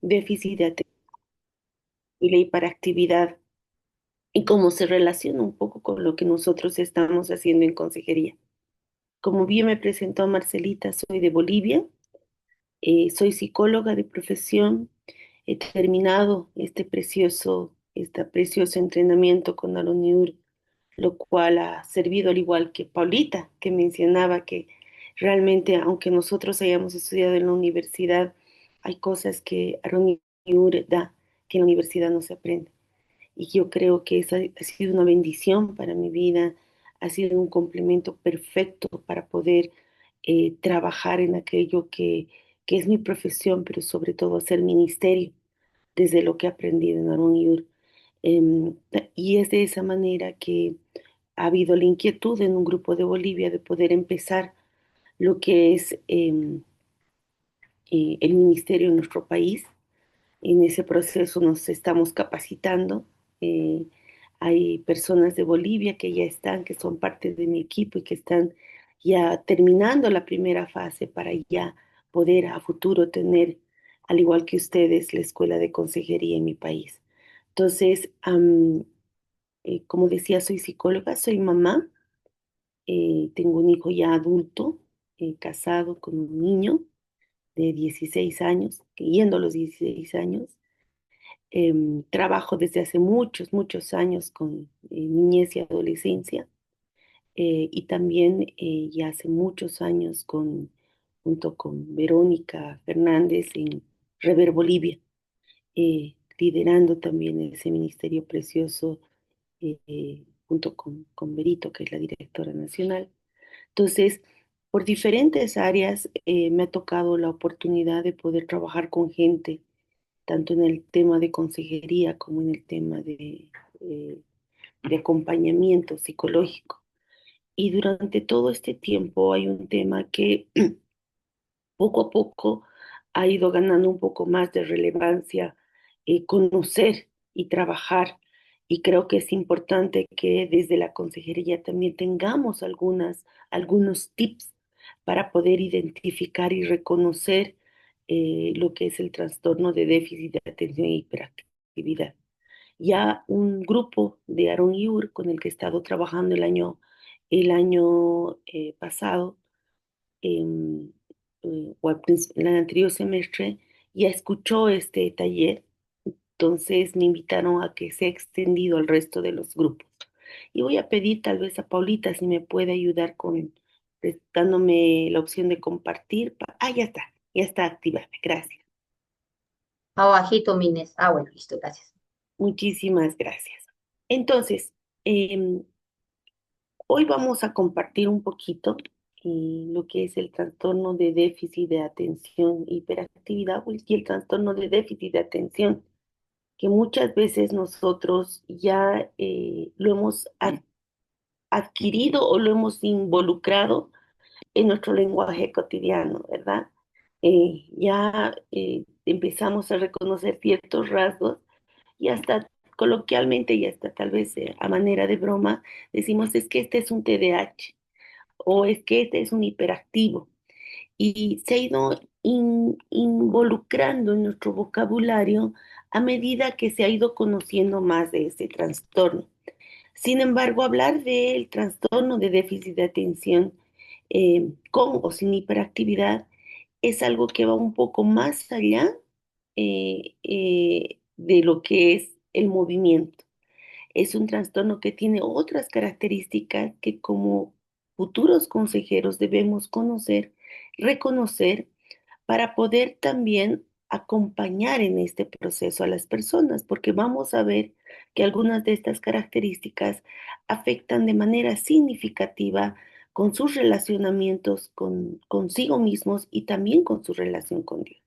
déficit de atención y la hiperactividad y cómo se relaciona un poco con lo que nosotros estamos haciendo en consejería. Como bien me presentó Marcelita, soy de Bolivia, soy psicóloga de profesión, he terminado este precioso entrenamiento con Aroniur, lo cual ha servido al igual que Paulita, que mencionaba que realmente, aunque nosotros hayamos estudiado en la universidad, hay cosas que Aroniur da que en la universidad no se aprende. Y yo creo que esa ha sido una bendición para mi vida, ha sido un complemento perfecto para poder trabajar en aquello que es mi profesión, pero sobre todo hacer ministerio desde lo que he aprendido en Aaron Yur. Em, y es de esa manera que ha habido la inquietud en un grupo de Bolivia de poder empezar lo que es el ministerio en nuestro país. En ese proceso nos estamos capacitando. eh, Hay personas de Bolivia que ya están, que son parte de mi equipo y que están ya terminando la primera fase para ya poder a futuro tener, al igual que ustedes, la escuela de consejería en mi país. Entonces, como decía, soy psicóloga, soy mamá, tengo un hijo ya adulto, casado con un niño de 16 años, yendo a los 16 años. Trabajo desde hace muchos años con niñez y adolescencia, y también ya hace muchos años junto con Verónica Fernández en Rever Bolivia, liderando también ese ministerio precioso, junto con Berito, que es la directora nacional. Entonces, por diferentes áreas me ha tocado la oportunidad de poder trabajar con gente tanto en el tema de consejería como en el tema eh, de acompañamiento psicológico. Y durante todo este tiempo hay un tema que poco a poco ha ido ganando un poco más de relevancia, conocer y trabajar. Y creo que es importante que desde la consejería también tengamos algunos tips para poder identificar y reconocer lo que es el trastorno de déficit de atención e hiperactividad. Ya un grupo de Aaron Yur con el que he estado trabajando el año pasado, em, o en el anterior semestre, ya escuchó este taller, entonces me invitaron a que sea extendido al resto de los grupos. Y voy a pedir tal vez a Paulita si me puede ayudar dándome la opción de compartir. Ya está activada, gracias. Abajito, Mines. Ah, bueno, listo, gracias. Muchísimas gracias. Entonces, em, hoy vamos a compartir un poquito lo que es el trastorno de déficit de atención e hiperactividad y el trastorno de déficit de atención, que muchas veces nosotros ya lo hemos adquirido o lo hemos involucrado en nuestro lenguaje cotidiano, ¿verdad? Ya empezamos a reconocer ciertos rasgos y hasta coloquialmente y hasta tal vez a manera de broma decimos es que este es un TDAH o es que este es un hiperactivo y se ha ido involucrando en nuestro vocabulario a medida que se ha ido conociendo más de este trastorno. Sin embargo, hablar del trastorno de déficit de atención con o sin hiperactividad es algo que va un poco más allá de lo que es el movimiento. Es un trastorno que tiene otras características que como futuros consejeros debemos conocer, reconocer para poder también acompañar en este proceso a las personas, porque vamos a ver que algunas de estas características afectan de manera significativa con sus relacionamientos consigo mismos y también con su relación con Dios.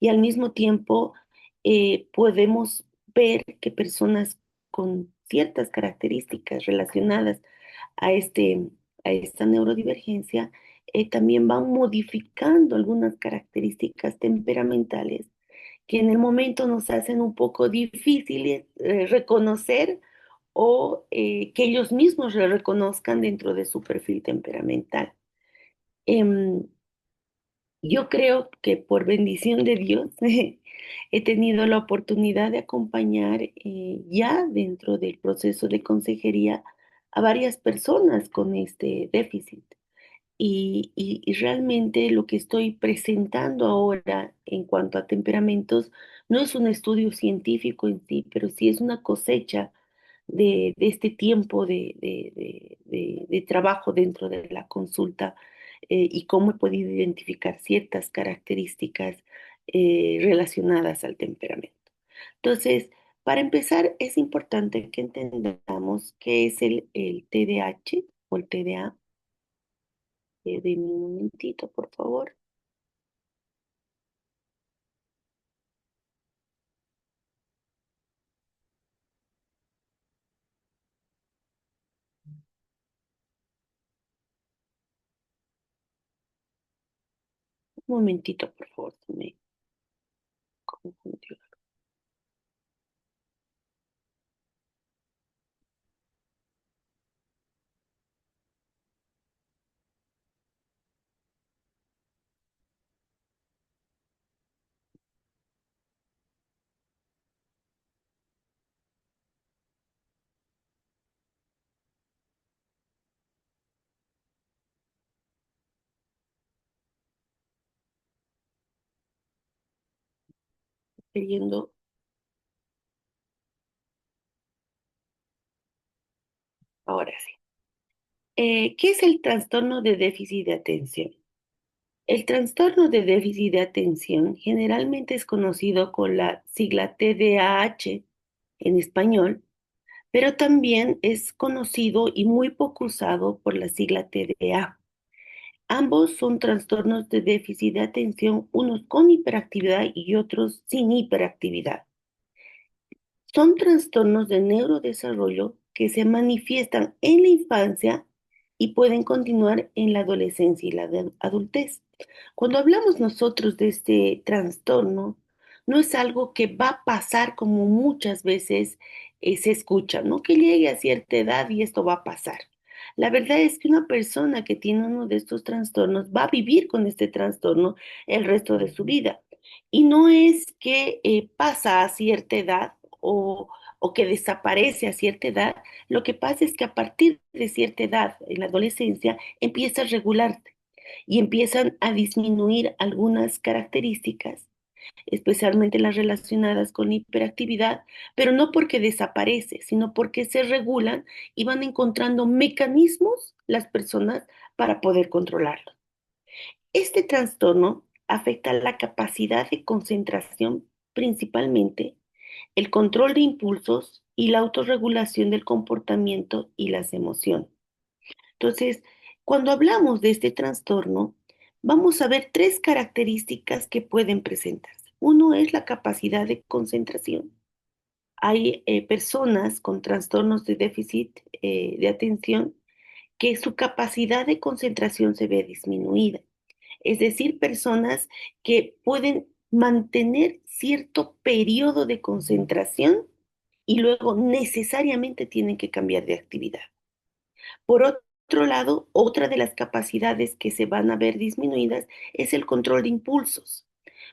Y al mismo tiempo podemos ver que personas con ciertas características relacionadas a, este, a esta neurodivergencia también van modificando algunas características temperamentales que en el momento nos hacen un poco difíciles reconocer o que ellos mismos le reconozcan dentro de su perfil temperamental. Em, yo creo que por bendición de Dios He tenido la oportunidad de acompañar ya dentro del proceso de consejería a varias personas con este déficit. Y realmente lo que estoy presentando ahora en cuanto a temperamentos no es un estudio científico en sí, pero sí es una cosecha de este tiempo de trabajo dentro de la consulta y cómo he podido identificar ciertas características relacionadas al temperamento. Entonces, para empezar, es importante que entendamos qué es el TDAH o el TDA. Deme un momentito, por favor. Un momentito, por favor, se me confundió. Queriendo, ahora sí. ¿Qué es el trastorno de déficit de atención? El trastorno de déficit de atención generalmente es conocido con la sigla TDAH en español, pero también es conocido y muy poco usado por la sigla TDA. Ambos son trastornos de déficit de atención, unos con hiperactividad y otros sin hiperactividad. Son trastornos de neurodesarrollo que se manifiestan en la infancia y pueden continuar en la adolescencia y la adultez. Cuando hablamos nosotros de este trastorno, no es algo que va a pasar como muchas veces se escucha, ¿no? Que llegue a cierta edad y esto va a pasar. La verdad es que una persona que tiene uno de estos trastornos va a vivir con este trastorno el resto de su vida. Y no es que pasa a cierta edad o, o que desaparece a cierta edad, lo que pasa es que a partir de cierta edad, en la adolescencia, empieza a regularse y empiezan a disminuir algunas características, especialmente las relacionadas con hiperactividad, pero no porque desaparece, sino porque se regulan y van encontrando mecanismos las personas para poder controlarlo. Este trastorno afecta la capacidad de concentración principalmente, el control de impulsos y la autorregulación del comportamiento y las emociones. Entonces, cuando hablamos de este trastorno, vamos a ver tres características que pueden presentarse. Uno es la capacidad de concentración. Hay personas con trastornos de déficit de atención que su capacidad de concentración se ve disminuida. Es decir, personas que pueden mantener cierto periodo de concentración y luego necesariamente tienen que cambiar de actividad. Por otro lado, otra de las capacidades que se van a ver disminuidas es el control de impulsos.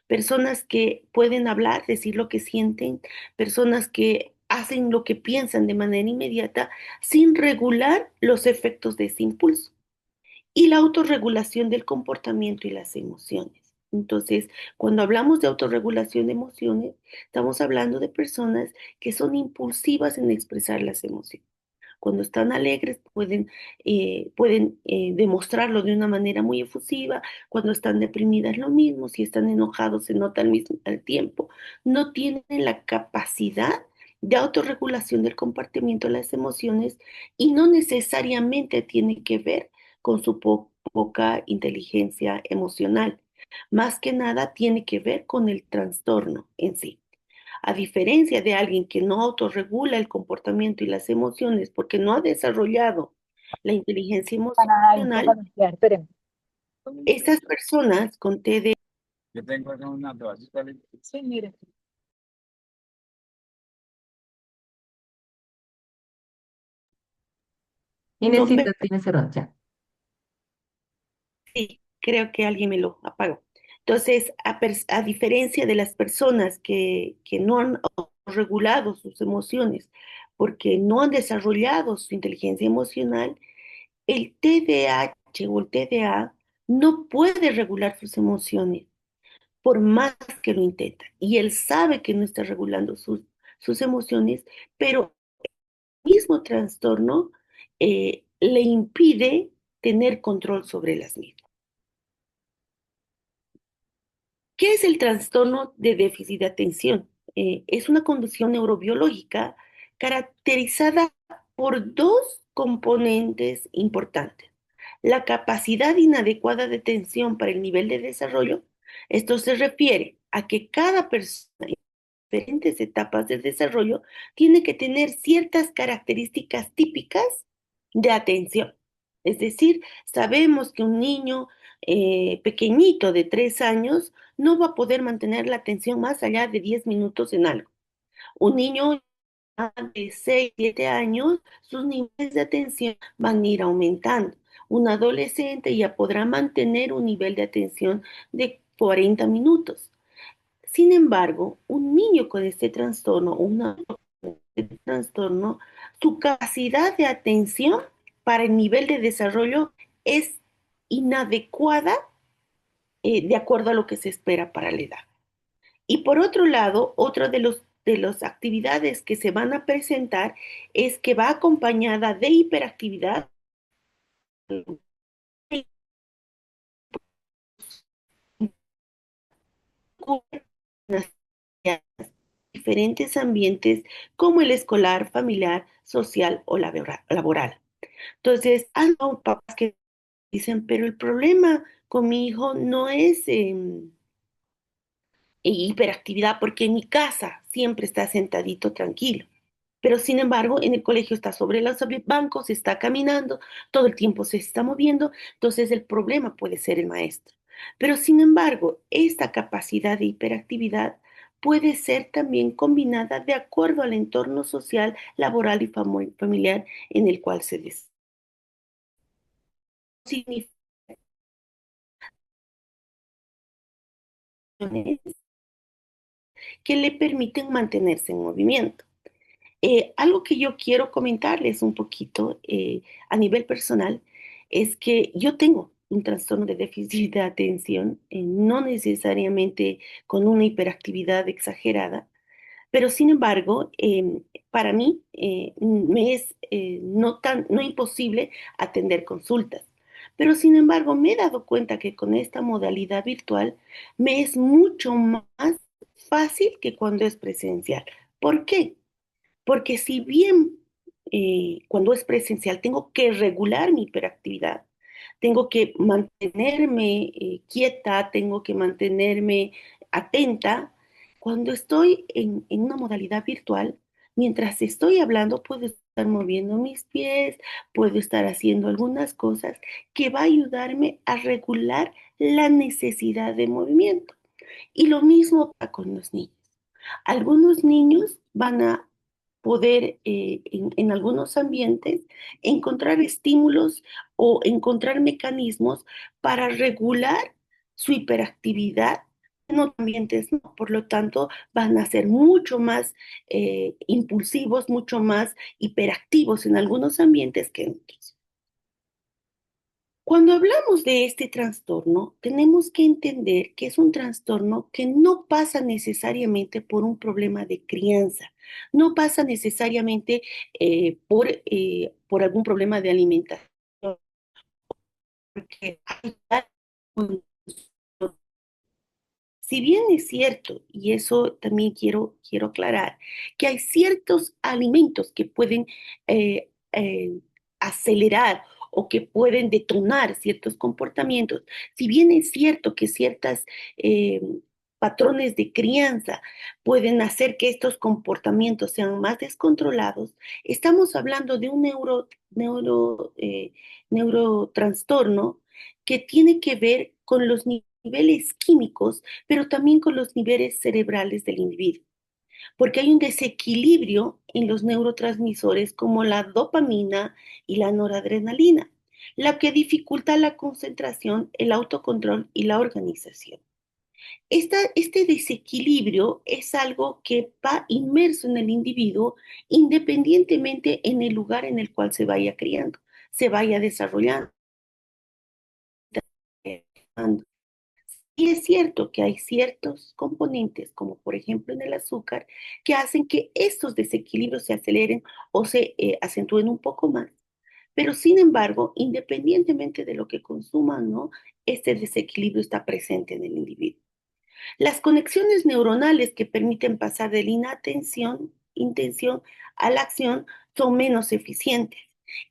Personas que pueden hablar, decir lo que sienten, personas que hacen lo que piensan de manera inmediata sin regular los efectos de ese impulso y la autorregulación del comportamiento y las emociones. Entonces, cuando hablamos de autorregulación de emociones, estamos hablando de personas que son impulsivas en expresar las emociones. Cuando están alegres pueden demostrarlo de una manera muy efusiva. Cuando están deprimidas lo mismo. Si están enojados se nota al tiempo. No tienen la capacidad de autorregulación del comportamiento de las emociones y no necesariamente tiene que ver con su poca inteligencia emocional. Más que nada tiene que ver con el trastorno en sí. A diferencia de alguien que no autorregula el comportamiento y las emociones porque no ha desarrollado la inteligencia Para ahí, toca emocional, limpiar, espérenme. estas personas con TDA Yo tengo acá una toallita limpia. Sí, mire. no me... Inesita tiene cerrado ya. Sí, creo que alguien me lo apagó. Entonces, a diferencia de las personas que no han regulado sus emociones porque no han desarrollado su inteligencia emocional, el TDAH o el TDA no puede regular sus emociones por más que lo intenta. Y él sabe que no está regulando sus emociones, pero el mismo trastorno le impide tener control sobre las mismas. ¿Qué es el trastorno de déficit de atención? Es una condición neurobiológica caracterizada por dos componentes importantes. La capacidad inadecuada de atención para el nivel de desarrollo. Esto se refiere a que cada persona en diferentes etapas del desarrollo tiene que tener ciertas características típicas de atención. Es decir, sabemos que un niño pequeñito de 3 años no va a poder mantener la atención más allá de 10 minutos en algo. Un niño de 6, 7 años, sus niveles de atención van a ir aumentando. Un adolescente ya podrá mantener un nivel de atención de 40 minutos. Sin embargo, un niño con este trastorno, un adulto con este trastorno, su capacidad de atención para el nivel de desarrollo es inadecuada de acuerdo a lo que se espera para la edad. Y por otro lado, otro de las actividades que se van a presentar es que va acompañada de hiperactividad, diferentes ambientes como el escolar, familiar, social o laboral. Entonces, hay papás que dicen, pero el problema con mi hijo no es hiperactividad porque en mi casa siempre está sentadito tranquilo. Pero sin embargo, en el colegio está sobre los bancos, está caminando, todo el tiempo se está moviendo, entonces el problema puede ser el maestro. Pero sin embargo, esta capacidad de hiperactividad puede ser también combinada de acuerdo al entorno social, laboral y familiar en el cual se desarrolla. Que le permiten mantenerse en movimiento. Algo que yo quiero comentarles un poquito a nivel personal es que yo tengo un trastorno de déficit de atención, no necesariamente con una hiperactividad exagerada, pero sin embargo, para mí me es no imposible atender consultas. Pero sin embargo, me he dado cuenta que con esta modalidad virtual me es mucho más fácil que cuando es presencial. ¿Por qué? Porque si bien cuando es presencial tengo que regular mi hiperactividad, tengo que mantenerme quieta, tengo que mantenerme atenta, cuando estoy en una modalidad virtual, mientras estoy hablando, puedo estar moviendo mis pies, puedo estar haciendo algunas cosas que va a ayudarme a regular la necesidad de movimiento. Y lo mismo pasa con los niños. Algunos niños van a poder en algunos ambientes encontrar estímulos o encontrar mecanismos para regular su hiperactividad. En otros ambientes no, por lo tanto van a ser mucho más impulsivos, mucho más hiperactivos en algunos ambientes que en otros. Cuando hablamos de este trastorno, tenemos que entender que es un trastorno que no pasa necesariamente por un problema de crianza, no pasa necesariamente por algún problema de alimentación, porque hay si bien es cierto, y eso también quiero aclarar, que hay ciertos alimentos que pueden acelerar o que pueden detonar ciertos comportamientos, si bien es cierto que ciertos patrones de crianza pueden hacer que estos comportamientos sean más descontrolados, estamos hablando de un neurotrastorno que tiene que ver con los niveles químicos, pero también con los niveles cerebrales del individuo, porque hay un desequilibrio en los neurotransmisores como la dopamina y la noradrenalina, lo que dificulta la concentración, el autocontrol y la organización. Este desequilibrio es algo que va inmerso en el individuo independientemente en el lugar en el cual se vaya criando, se vaya desarrollando. Y es cierto que hay ciertos componentes, como por ejemplo en el azúcar, que hacen que estos desequilibrios se aceleren o se acentúen un poco más. Pero sin embargo, independientemente de lo que consuman, ¿no? Este desequilibrio está presente en el individuo. Las conexiones neuronales que permiten pasar de la intención a la acción son menos eficientes.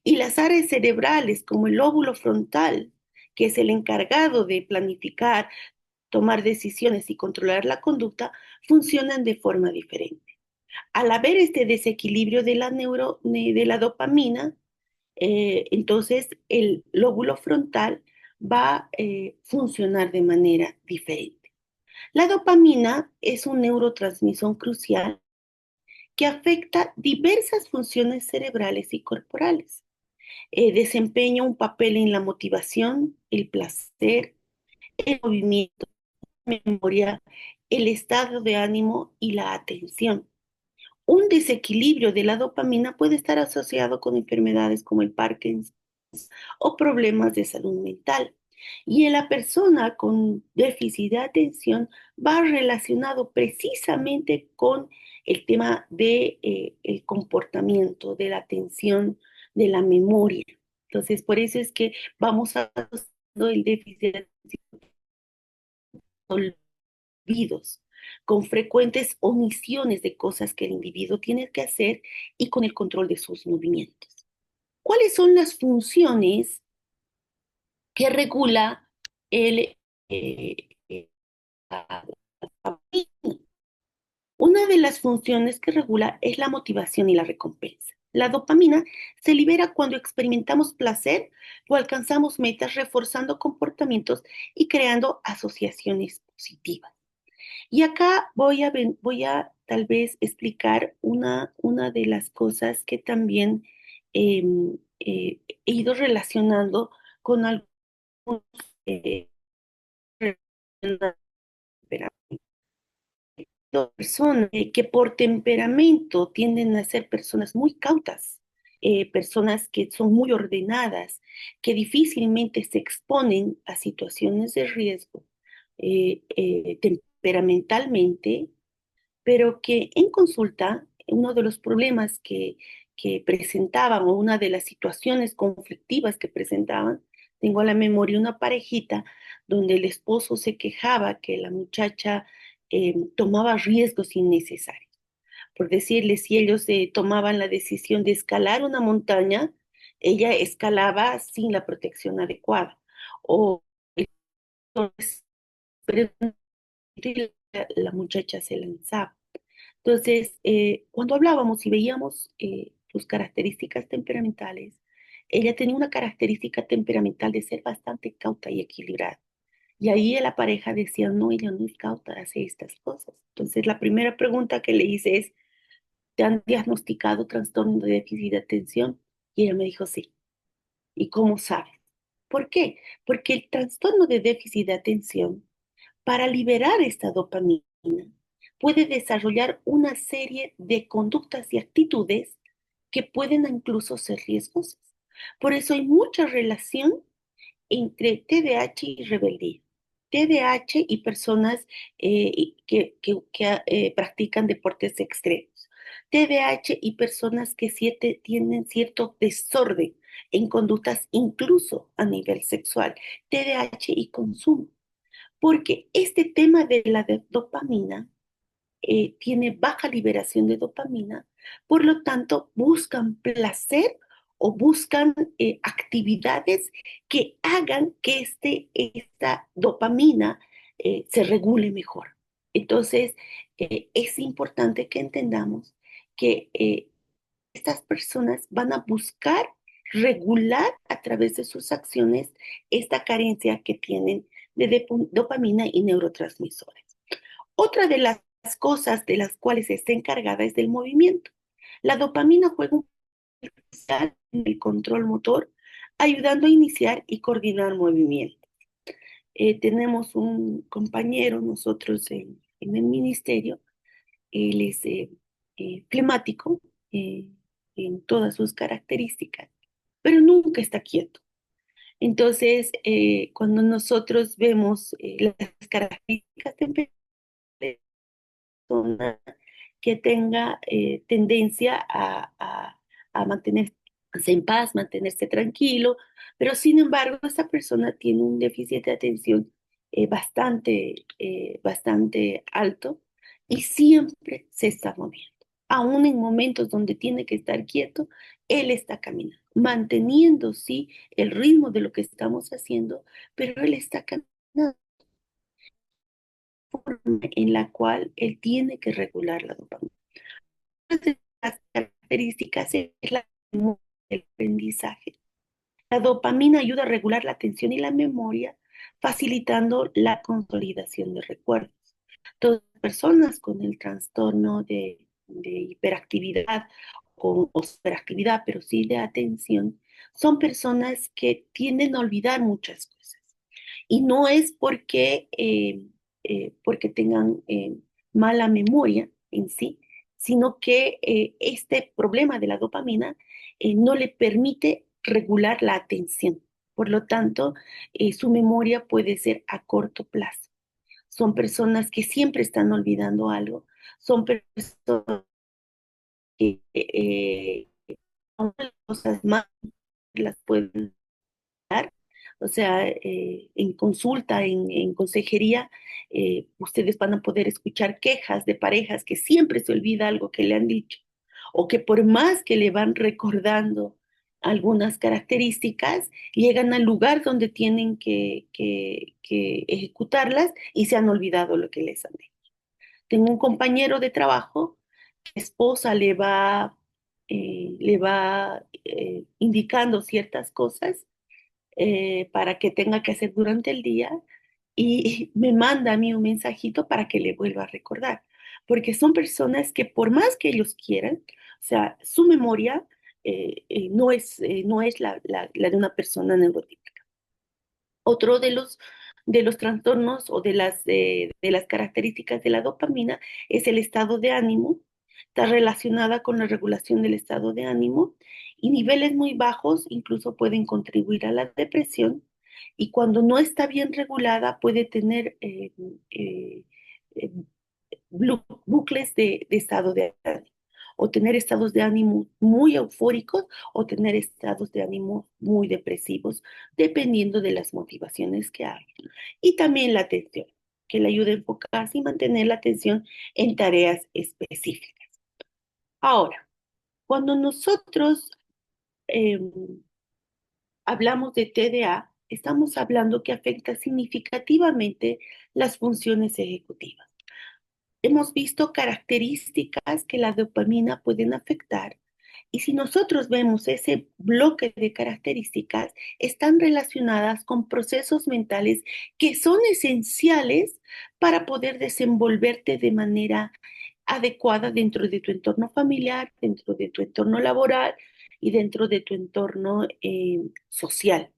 Y las áreas cerebrales, como el lóbulo frontal, que es el encargado de planificar, tomar decisiones y controlar la conducta, funcionan de forma diferente. Al haber este desequilibrio de la dopamina, entonces el lóbulo frontal va a funcionar de manera diferente. La dopamina es un neurotransmisor crucial que afecta diversas funciones cerebrales y corporales. Desempeña un papel en la motivación, el placer, el movimiento, la memoria, el estado de ánimo y la atención. Un desequilibrio de la dopamina puede estar asociado con enfermedades como el Parkinson o problemas de salud mental. Y en la persona con déficit de atención va relacionado precisamente con el tema de el comportamiento, de la atención, de la memoria. Entonces, por eso es que vamos a el déficit de atención, olvidos, con frecuentes omisiones de cosas que el individuo tiene que hacer y con el control de sus movimientos. ¿Cuáles son las funciones que regula el, eh, eh, la dopamina? Una de las funciones que regula es la motivación y la recompensa. La dopamina se libera cuando experimentamos placer o alcanzamos metas, reforzando comportamientos y creando asociaciones positivas. Y acá voy a tal vez explicar una de las cosas que también eh, he ido relacionando con algunos eh, personas que por temperamento tienden a ser personas muy cautas, personas que son muy ordenadas, que difícilmente se exponen a situaciones de riesgo temperamentalmente, pero que en consulta uno de los problemas que presentaban o una de las situaciones conflictivas que presentaban, tengo a la memoria una parejita donde el esposo se quejaba que la muchacha tomaba riesgos innecesarios. Por decirle, si ellos tomaban la decisión de escalar una montaña, ella escalaba sin la protección adecuada. O entonces, pero la muchacha se lanzaba. Entonces, cuando hablábamos y veíamos sus características temperamentales, ella tenía una característica temperamental de ser bastante cauta y equilibrada. Y ahí la pareja decía, no, ella no es cauta, hace estas cosas. Entonces, la primera pregunta que le hice es, ¿te han diagnosticado trastorno de déficit de atención? Y ella me dijo, sí. ¿Y cómo sabes? ¿Por qué? Porque el trastorno de déficit de atención, para liberar esta dopamina, puede desarrollar una serie de conductas y actitudes que pueden incluso ser riesgosas. Por eso hay mucha relación entre TDAH y rebeldía. TDAH y personas que practican deportes extremos. TDAH y personas que tienen cierto desorden en conductas incluso a nivel sexual. TDAH y consumo. Porque este tema de la dopamina tiene baja liberación de dopamina, por lo tanto buscan placer o buscan actividades que hagan que esta dopamina se regule mejor. Entonces, es importante que entendamos que estas personas van a buscar regular a través de sus acciones esta carencia que tienen de dopamina y neurotransmisores. Otra de las cosas de las cuales está encargada es del movimiento. La dopamina juega un papel crucial en el control motor, ayudando a iniciar y coordinar movimientos. tenemos un compañero, nosotros en el ministerio, él es flemático en todas sus características, pero nunca está quieto. Entonces, cuando nosotros vemos las características de persona que tenga tendencia a mantenerse en paz, mantenerse tranquilo, pero sin embargo esa persona tiene un déficit de atención bastante alto y siempre se está moviendo. Aún en momentos donde tiene que estar quieto, él está caminando, manteniendo, sí, el ritmo de lo que estamos haciendo, pero él está caminando en la cual él tiene que regular la dopamina. Una de las características es el aprendizaje. La dopamina ayuda a regular la atención y la memoria, facilitando la consolidación de recuerdos. Todas las personas con el trastorno de hiperactividad o superactividad, pero sí de atención, son personas que tienden a olvidar muchas cosas. Y no es porque tengan mala memoria en sí, sino que este problema de la dopamina no le permite regular la atención. Por lo tanto, su memoria puede ser a corto plazo. Son personas que siempre están olvidando algo, son personas que cosas más las pueden dar. O sea, en consulta, en consejería, ustedes van a poder escuchar quejas de parejas que siempre se olvida algo que le han dicho o que por más que le van recordando algunas características, llegan al lugar donde tienen que ejecutarlas y se han olvidado lo que les han dicho. Tengo un compañero de trabajo, la esposa le va indicando ciertas cosas para que tenga que hacer durante el día y me manda a mí un mensajito para que le vuelva a recordar, porque son personas que por más que ellos quieran, o sea, su memoria no es la de una persona neurótica. Otro de los trastornos o de las características de la dopamina es el estado de ánimo. Está relacionada con la regulación del estado de ánimo y niveles muy bajos incluso pueden contribuir a la depresión y cuando no está bien regulada puede tener eh, bucles de estado de ánimo o tener estados de ánimo muy eufóricos o tener estados de ánimo muy depresivos, dependiendo de las motivaciones que hay. Y también la atención, que le ayuda a enfocarse y mantener la atención en tareas específicas. Ahora, cuando nosotros eh, hablamos de TDA, estamos hablando que afecta significativamente las funciones ejecutivas. Hemos visto características que la dopamina pueden afectar y si nosotros vemos ese bloque de características, están relacionadas con procesos mentales que son esenciales para poder desenvolverte de manera adecuada dentro de tu entorno familiar, dentro de tu entorno laboral y dentro de tu entorno social.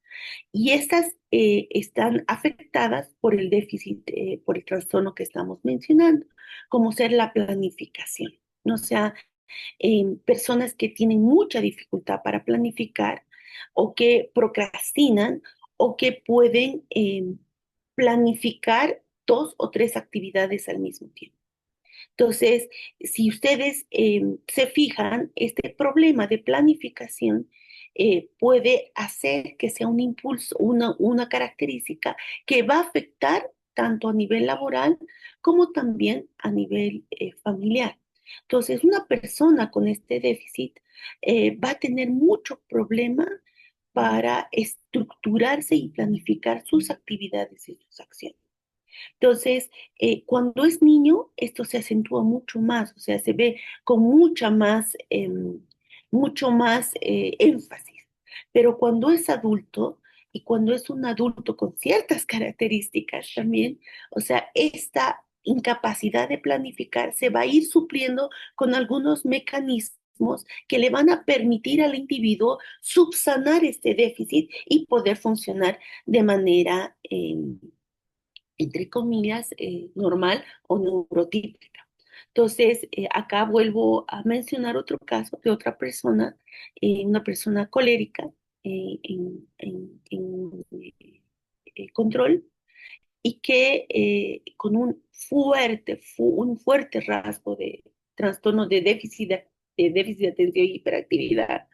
Y estas están afectadas por el déficit, por el trastorno que estamos mencionando, como ser la planificación. O sea, personas que tienen mucha dificultad para planificar o que procrastinan o que pueden planificar dos o tres actividades al mismo tiempo. Entonces, si ustedes se fijan, este problema de planificación puede hacer que sea un impulso, una característica que va a afectar tanto a nivel laboral como también a nivel familiar. Entonces, una persona con este déficit va a tener mucho problema para estructurarse y planificar sus actividades y sus acciones. Entonces, cuando es niño, esto se acentúa mucho más, o sea, se ve con mucho más énfasis. Pero cuando es adulto y cuando es un adulto con ciertas características también, o sea, esta incapacidad de planificar se va a ir supliendo con algunos mecanismos que le van a permitir al individuo subsanar este déficit y poder funcionar de manera entre comillas, normal o neurotípica. Entonces, acá vuelvo a mencionar otro caso de otra persona, una persona colérica en control y que con un fuerte rasgo de trastorno de déficit de atención y hiperactividad,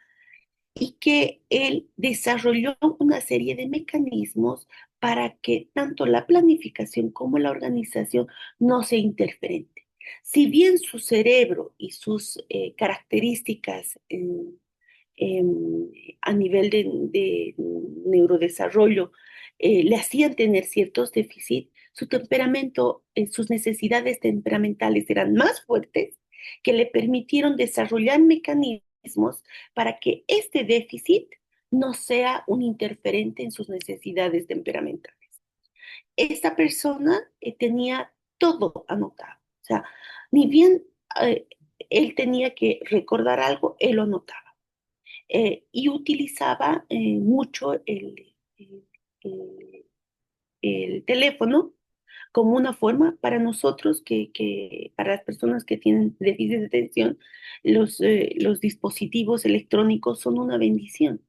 y que él desarrolló una serie de mecanismos para que tanto la planificación como la organización no se interferente. Si bien su cerebro y sus características a nivel de neurodesarrollo le hacían tener ciertos déficits, su temperamento, sus necesidades temperamentales eran más fuertes que le permitieron desarrollar mecanismos para que este déficit no sea un interferente en sus necesidades temperamentales. Esta persona tenía todo anotado, o sea, ni bien eh, él tenía que recordar algo, él lo anotaba y utilizaba mucho el- el teléfono como una forma para nosotros, para las personas que tienen déficit de atención, los dispositivos electrónicos son una bendición,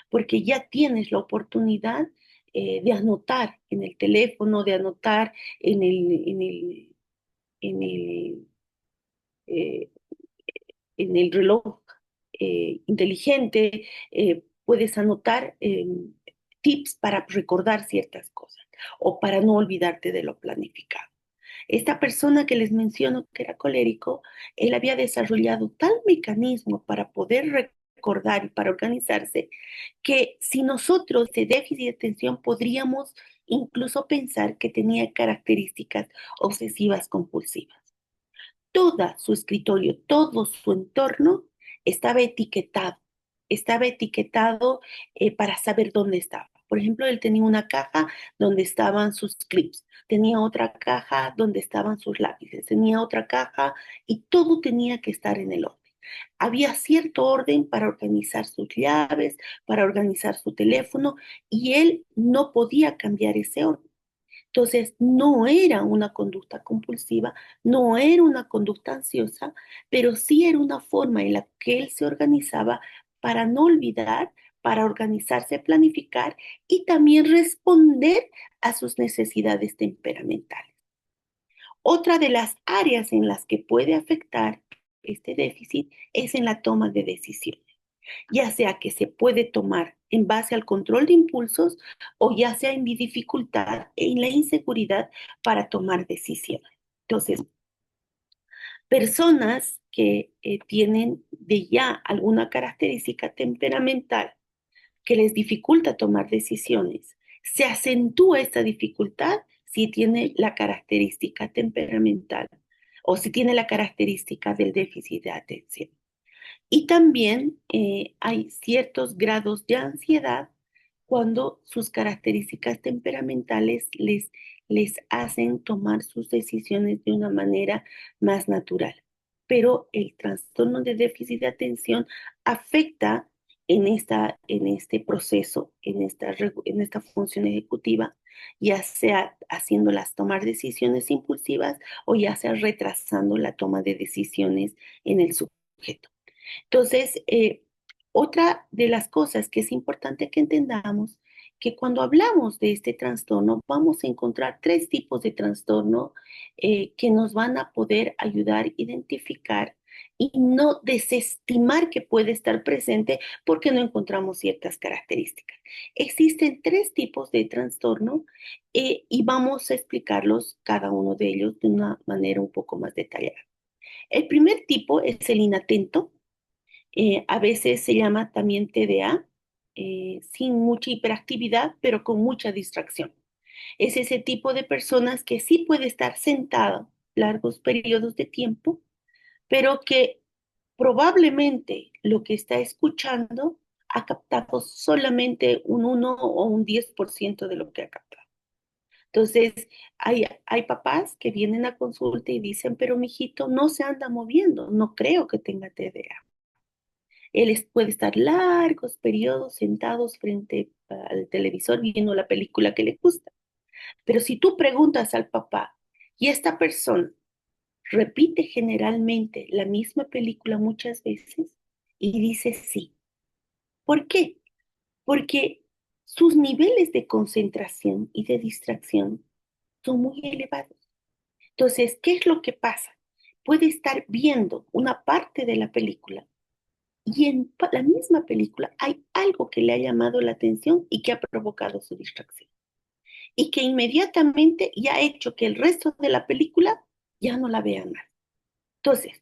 porque ya tienes la oportunidad de anotar en el teléfono, de anotar en el, eh, en el reloj inteligente, puedes anotar tips para recordar ciertas cosas o para no olvidarte de lo planificado. Esta persona que les menciono que era colérico, él había desarrollado tal mecanismo para poder recordar y para organizarse que si nosotros de déficit de atención podríamos incluso pensar que tenía características obsesivas compulsivas. Todo su escritorio, todo su entorno estaba etiquetado para saber dónde estaba. Por ejemplo, él tenía una caja donde estaban sus clips, tenía otra caja donde estaban sus lápices, tenía otra caja y todo tenía que estar en el orden. Había cierto orden para organizar sus llaves, para organizar su teléfono y él no podía cambiar ese orden. Entonces, no era una conducta compulsiva, no era una conducta ansiosa, pero sí era una forma en la que él se organizaba para no olvidar, para organizarse, planificar y también responder a sus necesidades temperamentales. Otra de las áreas en las que puede afectar este déficit es en la toma de decisiones, ya sea que se puede tomar en base al control de impulsos o ya sea en mi dificultad, en la inseguridad para tomar decisiones. Entonces, personas que tienen de ya alguna característica temperamental que les dificulta tomar decisiones, se acentúa esta dificultad si tiene la característica temperamental o si tiene la característica del déficit de atención. Y también hay ciertos grados de ansiedad cuando sus características temperamentales les hacen tomar sus decisiones de una manera más natural. Pero el trastorno de déficit de atención afecta en este proceso, en esta función ejecutiva, ya sea haciéndolas tomar decisiones impulsivas o ya sea retrasando la toma de decisiones en el sujeto. Entonces, otra de las cosas que es importante que entendamos, que cuando hablamos de este trastorno, vamos a encontrar tres tipos de trastorno que nos van a poder ayudar a identificar y no desestimar que puede estar presente porque no encontramos ciertas características. Existen tres tipos de trastorno y vamos a explicarlos cada uno de ellos de una manera un poco más detallada. El primer tipo es el inatento, a veces se llama también TDA, sin mucha hiperactividad, pero con mucha distracción. Es ese tipo de personas que sí puede estar sentado largos periodos de tiempo, pero que probablemente lo que está escuchando ha captado solamente un 1 o un 10% de lo que ha captado. Entonces, hay papás que vienen a consulta y dicen, pero mi hijito no se anda moviendo, no creo que tenga TDA. Él puede estar largos periodos sentados frente al televisor viendo la película que le gusta, Pero si tú preguntas al papá y esta persona repite generalmente la misma película muchas veces y dice sí. ¿Por qué? Porque sus niveles de concentración y de distracción son muy elevados. Entonces, ¿qué es lo que pasa? Puede estar viendo una parte de la película y en la misma película hay algo que le ha llamado la atención y que ha provocado su distracción y que inmediatamente ya ha hecho que el resto de la película ya no la vean más. Entonces,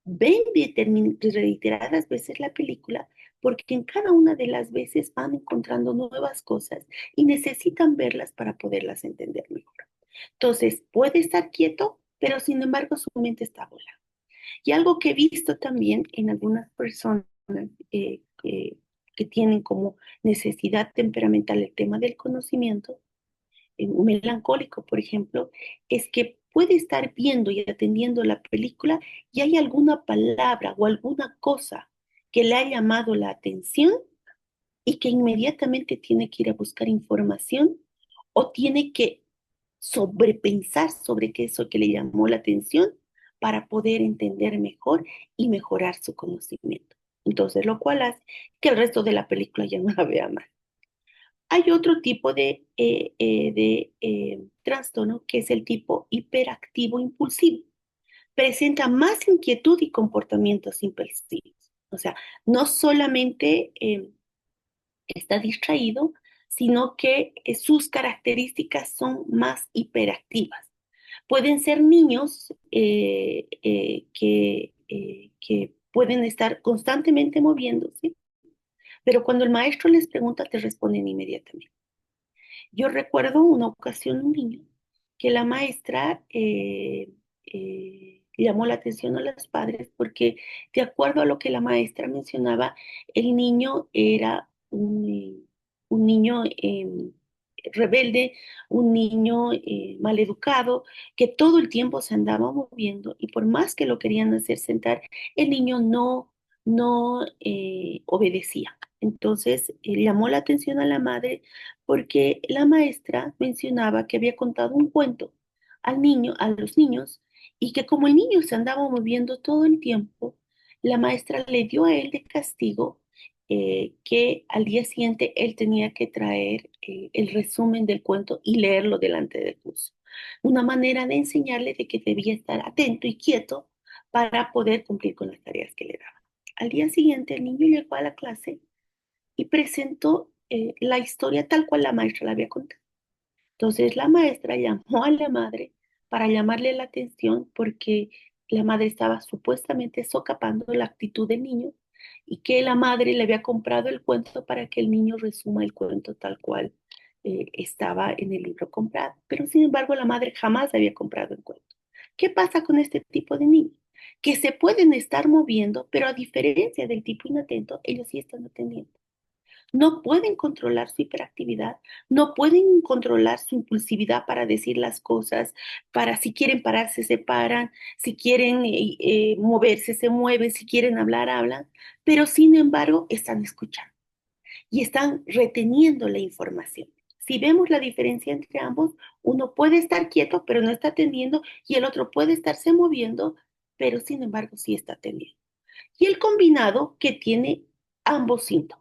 ven reiteradas veces la película porque en cada una de las veces van encontrando nuevas cosas y necesitan verlas para poderlas entender mejor. Entonces, puede estar quieto, pero sin embargo su mente está volando. Y algo que he visto también en algunas personas eh, eh, que tienen como necesidad temperamental el tema del conocimiento, un melancólico, por ejemplo, es que puede estar viendo y atendiendo la película y hay alguna palabra o alguna cosa que le ha llamado la atención y que inmediatamente tiene que ir a buscar información o tiene que sobrepensar sobre qué eso que le llamó la atención para poder entender mejor y mejorar su conocimiento. Entonces, lo cual hace que el resto de la película ya no la vea más. Hay otro tipo de trastorno que es el tipo hiperactivo impulsivo. Presenta más inquietud y comportamientos impulsivos. O sea, no solamente está distraído, sino que sus características son más hiperactivas. Pueden ser niños que pueden estar constantemente moviéndose, pero cuando el maestro les pregunta, te responden inmediatamente. Yo recuerdo una ocasión un niño que la maestra llamó la atención a los padres porque de acuerdo a lo que la maestra mencionaba, el niño era un niño rebelde, un niño maleducado, que todo el tiempo se andaba moviendo y por más que lo querían hacer sentar, el niño no obedecía. Entonces llamó la atención a la madre porque la maestra mencionaba que había contado un cuento al niño, a los niños, y que como el niño se andaba moviendo todo el tiempo, la maestra le dio a él de castigo que al día siguiente él tenía que traer el resumen del cuento y leerlo delante del curso. Una manera de enseñarle de que debía estar atento y quieto para poder cumplir con las tareas que le daban. Al día siguiente el niño llegó a la clase y presentó la historia tal cual la maestra la había contado. Entonces la maestra llamó a la madre para llamarle la atención porque la madre estaba supuestamente socapando la actitud del niño y que la madre le había comprado el cuento para que el niño resuma el cuento tal cual estaba en el libro comprado. Pero sin embargo la madre jamás había comprado el cuento. ¿Qué pasa con este tipo de niños? Que se pueden estar moviendo, pero a diferencia del tipo inatento, ellos sí están atendiendo. No pueden controlar su hiperactividad, no pueden controlar su impulsividad para decir las cosas, para si quieren pararse, se paran, si quieren moverse, se mueven, si quieren hablar, hablan, pero sin embargo están escuchando y están reteniendo la información. Si vemos la diferencia entre ambos, uno puede estar quieto, pero no está atendiendo, y el otro puede estarse moviendo, pero sin embargo sí está atendiendo. Y el combinado que tiene ambos síntomas.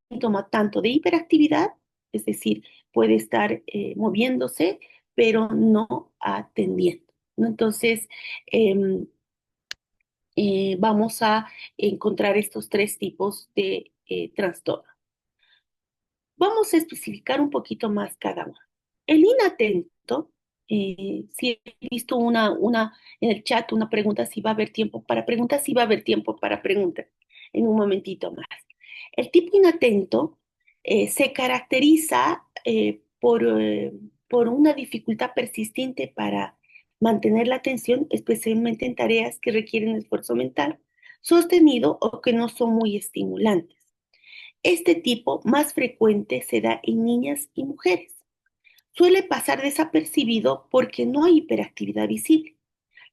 Síntoma tanto de hiperactividad, es decir, puede estar moviéndose, pero no atendiendo, ¿no? Entonces, eh, vamos a encontrar estos tres tipos de trastorno. Vamos a especificar un poquito más cada uno. El inatento, si he visto en el chat una pregunta si va a haber tiempo para preguntas, si va a haber tiempo para preguntas en un momentito más. El tipo inatento se caracteriza por una dificultad persistente para mantener la atención, especialmente en tareas que requieren esfuerzo mental sostenido o que no son muy estimulantes. Este tipo más frecuente se da en niñas y mujeres. Suele pasar desapercibido porque no hay hiperactividad visible,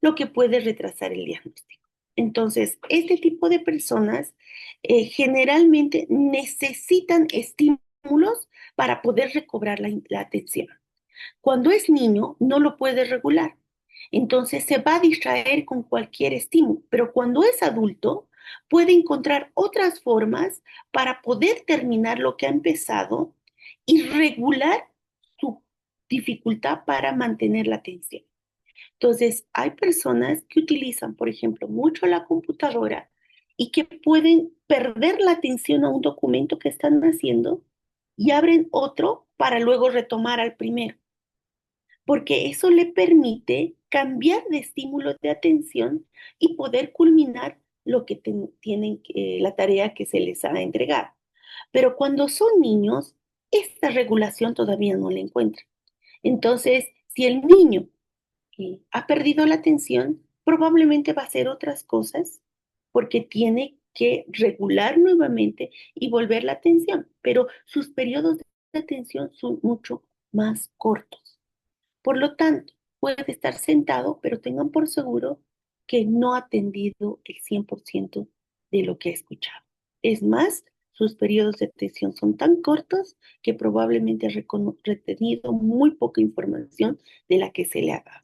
lo que puede retrasar el diagnóstico. Entonces, este tipo de personas generalmente necesitan estímulos para poder recobrar la atención. Cuando es niño, no lo puede regular. Entonces se va a distraer con cualquier estímulo, pero cuando es adulto, puede encontrar otras formas para poder terminar lo que ha empezado y regular su dificultad para mantener la atención. Entonces, hay personas que utilizan, por ejemplo, mucho la computadora y que pueden perder la atención a un documento que están haciendo y abren otro para luego retomar al primero, porque eso le permite cambiar de estímulo de atención y poder culminar lo que tienen, la tarea que se les ha entregado. Pero cuando son niños, esta regulación todavía no la encuentran. Entonces, si el niño ha perdido la atención, probablemente va a hacer otras cosas porque tiene que regular nuevamente y volver la atención, pero sus periodos de atención son mucho más cortos. Por lo tanto, puede estar sentado, pero tengan por seguro que no ha atendido el 100% de lo que ha escuchado. Es más, sus periodos de atención son tan cortos que probablemente ha retenido muy poca información de la que se le ha dado.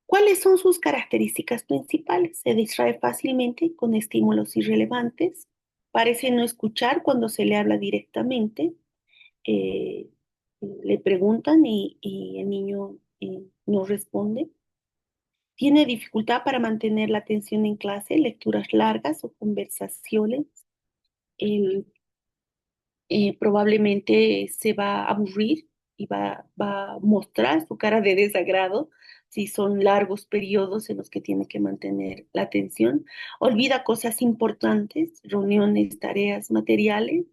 ¿Cuáles son sus características principales? Se distrae fácilmente con estímulos irrelevantes, parece no escuchar cuando se le habla directamente, eh, le preguntan y el niño no responde. Tiene dificultad para mantener la atención en clase, lecturas largas o conversaciones. El probablemente se va a aburrir y va a mostrar su cara de desagrado si son largos periodos en los que tiene que mantener la atención. Olvida cosas importantes, reuniones, tareas, materiales.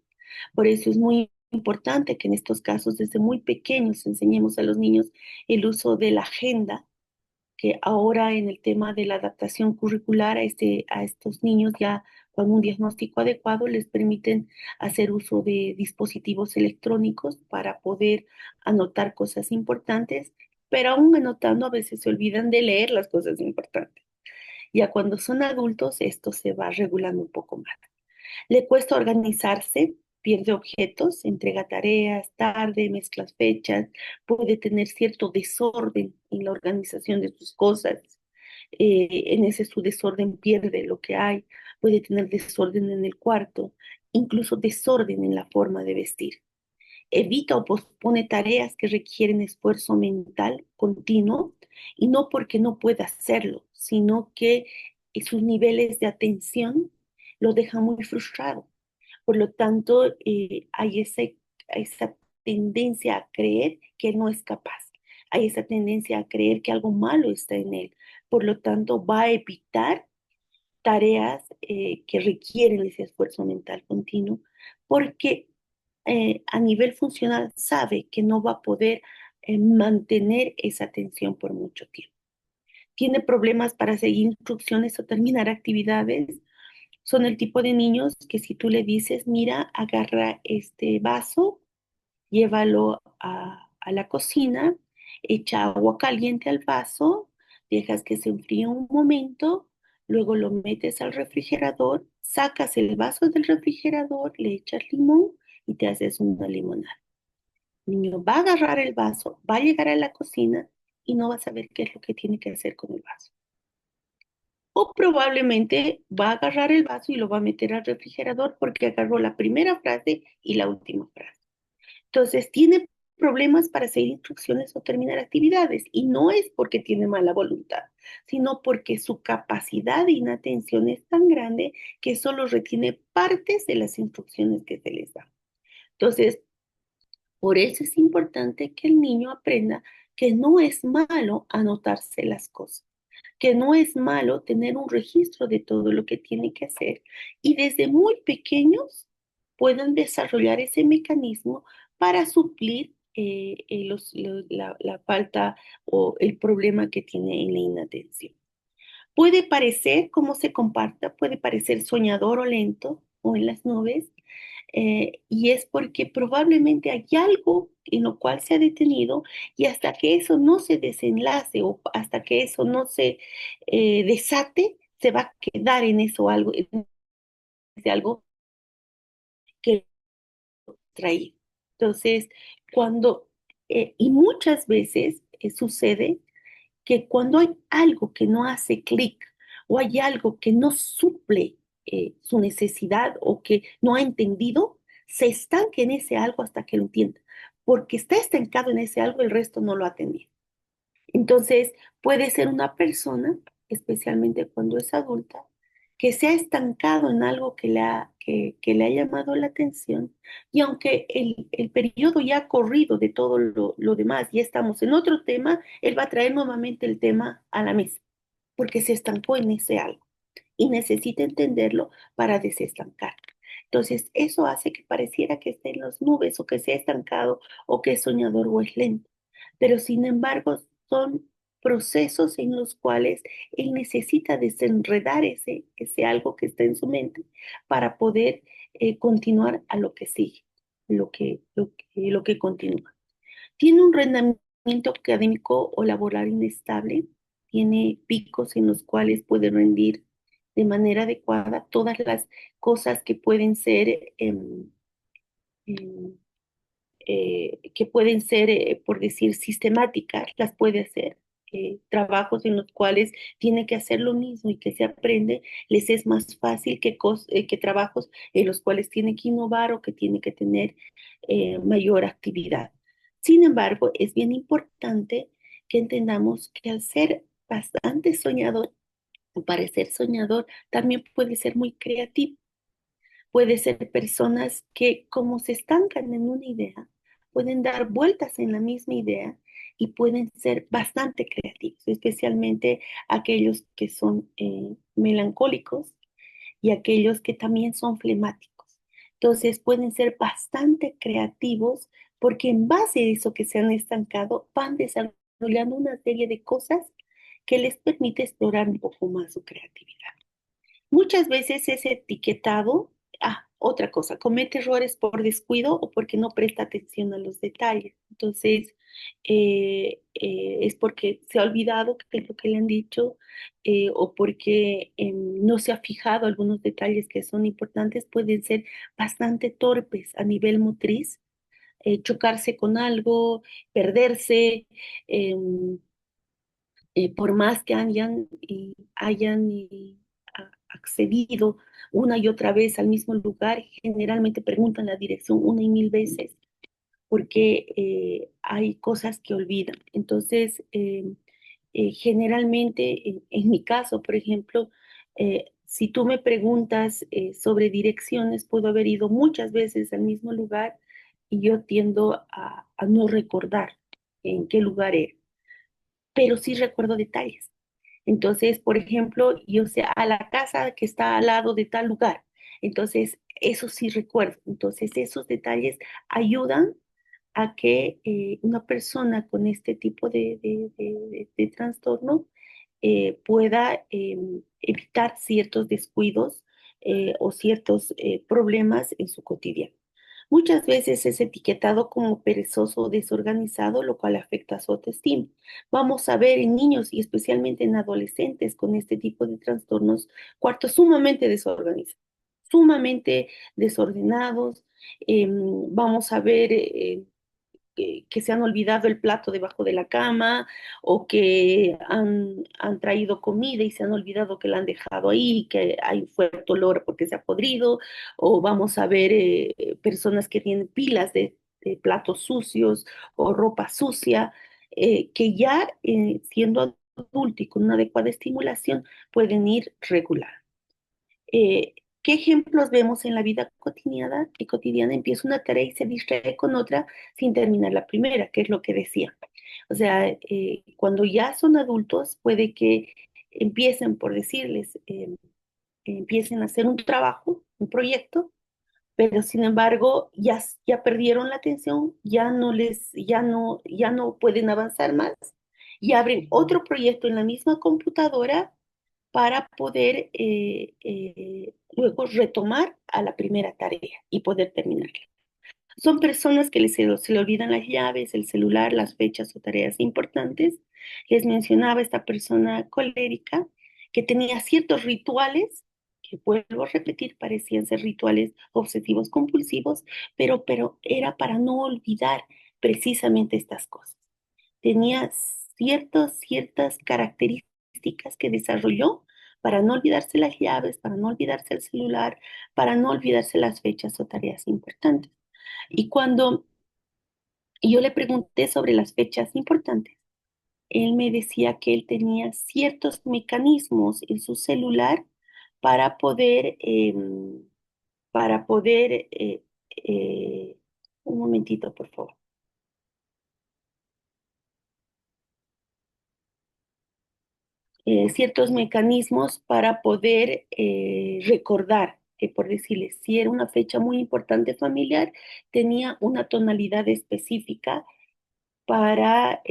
Por eso es muy importante que en estos casos desde muy pequeños enseñemos a los niños el uso de la agenda, que ahora en el tema de la adaptación curricular a estos niños ya con un diagnóstico adecuado les permiten hacer uso de dispositivos electrónicos para poder anotar cosas importantes, pero aún anotando a veces se olvidan de leer las cosas importantes. Ya cuando son adultos esto se va regulando un poco más. Le cuesta organizarse, pierde objetos, entrega tareas tarde, mezcla fechas, puede tener cierto desorden en la organización de sus cosas. En ese su desorden pierde lo que hay, puede tener desorden en el cuarto, incluso desorden en la forma de vestir. Evita o pospone tareas que requieren esfuerzo mental continuo y no porque no pueda hacerlo, sino que sus niveles de atención lo dejan muy frustrado. Por lo tanto, hay esa tendencia a creer que él no es capaz. Hay esa tendencia a creer que algo malo está en él. Por lo tanto, va a evitar tareas que requieren ese esfuerzo mental continuo porque a nivel funcional sabe que no va a poder mantener esa atención por mucho tiempo. Tiene problemas para seguir instrucciones o terminar actividades. Son el tipo de niños que si tú le dices, mira, agarra este vaso, llévalo a la cocina, echa agua caliente al vaso, dejas que se enfríe un momento, luego lo metes al refrigerador, sacas el vaso del refrigerador, le echas limón y te haces una limonada. El niño va a agarrar el vaso, va a llegar a la cocina y no va a saber qué es lo que tiene que hacer con el vaso. O probablemente va a agarrar el vaso y lo va a meter al refrigerador porque agarró la primera frase y la última frase. Entonces, tiene problemas para seguir instrucciones o terminar actividades y no es porque tiene mala voluntad, sino porque su capacidad de inatención es tan grande que solo retiene partes de las instrucciones que se les da. Entonces, por eso es importante que el niño aprenda que no es malo anotarse las cosas, que no es malo tener un registro de todo lo que tiene que hacer y desde muy pequeños puedan desarrollar ese mecanismo para suplir la falta o el problema que tiene en la inatención. Puede parecer, como se comparta, puede parecer soñador o lento o en las nubes, y es porque probablemente hay algo en lo cual se ha detenido y hasta que eso no se desenlace o hasta que eso no se desate, se va a quedar en eso algo, en ese algo que trae. Entonces, cuando, y muchas veces sucede que cuando hay algo que no hace clic o hay algo que no suple su necesidad o que no ha entendido, se estanca en ese algo hasta que lo entienda. Porque está estancado en ese algo, el resto no lo ha atendido. Entonces, puede ser una persona, especialmente cuando es adulta, que se ha estancado en algo que le ha llamado la atención y aunque el periodo ya ha corrido de todo lo demás, ya estamos en otro tema, él va a traer nuevamente el tema a la mesa porque se estancó en ese algo y necesita entenderlo para desestancar. Entonces, eso hace que pareciera que esté en las nubes o que se ha estancado o que es soñador o es lento. Pero sin embargo, son procesos en los cuales él necesita desenredar ese algo que está en su mente para poder continuar a lo que sigue, lo que continúa. Tiene un rendimiento académico o laboral inestable, tiene picos en los cuales puede rendir de manera adecuada todas las cosas que pueden ser, em, por decir, sistemáticas, las puede hacer. Trabajos en los cuales tiene que hacer lo mismo y que se aprende, les es más fácil que trabajos en los cuales tiene que innovar o que tiene que tener mayor actividad. Sin embargo, es bien importante que entendamos que al ser bastante soñador, o parecer soñador, también puede ser muy creativo. Puede ser personas que como se estancan en una idea, pueden dar vueltas en la misma idea y pueden ser bastante creativos, especialmente aquellos que son melancólicos y aquellos que también son flemáticos. Entonces pueden ser bastante creativos porque en base a eso que se han estancado van desarrollando una serie de cosas que les permite explorar un poco más su creatividad. Muchas veces es etiquetado, otra cosa, comete errores por descuido o porque no presta atención a los detalles. Entonces, es porque se ha olvidado qué es lo que le han dicho o porque no se ha fijado algunos detalles que son importantes, pueden ser bastante torpes a nivel motriz, chocarse con algo, perderse. em, por más que hayan accedido una y otra vez al mismo lugar, generalmente preguntan la dirección una y mil veces porque hay cosas que olvidan. Entonces, generalmente, en mi caso, por ejemplo, si tú me preguntas sobre direcciones, puedo haber ido muchas veces al mismo lugar y yo tiendo a no recordar en qué lugar era, pero sí recuerdo detalles. Entonces, por ejemplo, yo sé a la casa que está al lado de tal lugar. Entonces, eso sí recuerdo. Entonces, esos detalles ayudan a que una persona con este tipo de trastorno pueda evitar ciertos descuidos o ciertos problemas en su cotidiano. Muchas veces es etiquetado como perezoso o desorganizado, lo cual afecta a su autoestima. Vamos a ver en niños y especialmente en adolescentes con este tipo de trastornos cuartos sumamente desordenados. Vamos a ver que se han olvidado el plato debajo de la cama o que han traído comida y se han olvidado que la han dejado ahí, que hay fuerte olor porque se ha podrido, o vamos a ver personas que tienen pilas de platos sucios o ropa sucia, que ya siendo adulto y con una adecuada estimulación pueden ir regular. Eh, ¿Qué ejemplos vemos en la vida cotidiana? Y cotidiana empieza una tarea y se distrae con otra sin terminar la primera, que es lo que decía. O sea, cuando ya son adultos, puede que empiecen, por decirles, empiecen a hacer un trabajo, un proyecto, pero sin embargo ya perdieron la atención, ya no pueden avanzar más y abren otro proyecto en la misma computadora para poder luego retomar a la primera tarea y poder terminarla. Son personas que se le olvidan las llaves, el celular, las fechas o tareas importantes. Les mencionaba esta persona colérica que tenía ciertos rituales, que vuelvo a repetir, parecían ser rituales obsesivos compulsivos, pero era para no olvidar precisamente estas cosas. Tenía ciertas características que desarrolló para no olvidarse las llaves, para no olvidarse el celular, para no olvidarse las fechas o tareas importantes. Y cuando yo le pregunté sobre las fechas importantes, él me decía que él tenía ciertos mecanismos en su celular para poder, para poder, eh, un momentito, por favor. Ciertos mecanismos para poder recordar, por decirles, si era una fecha muy importante familiar, tenía una tonalidad específica para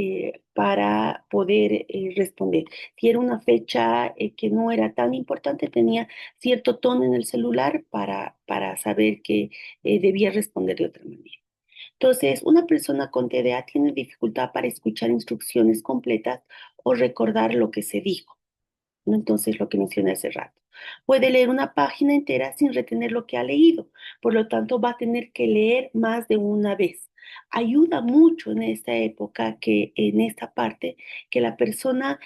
poder responder. Si era una fecha que no era tan importante, tenía cierto tono en el celular para saber que debía responder de otra manera. Entonces, una persona con TDA tiene dificultad para escuchar instrucciones completas o recordar lo que se dijo, ¿no? Entonces, lo que mencioné hace rato. Puede leer una página entera sin retener lo que ha leído, por lo tanto va a tener que leer más de una vez. Ayuda mucho en esta época, que en esta parte, que la persona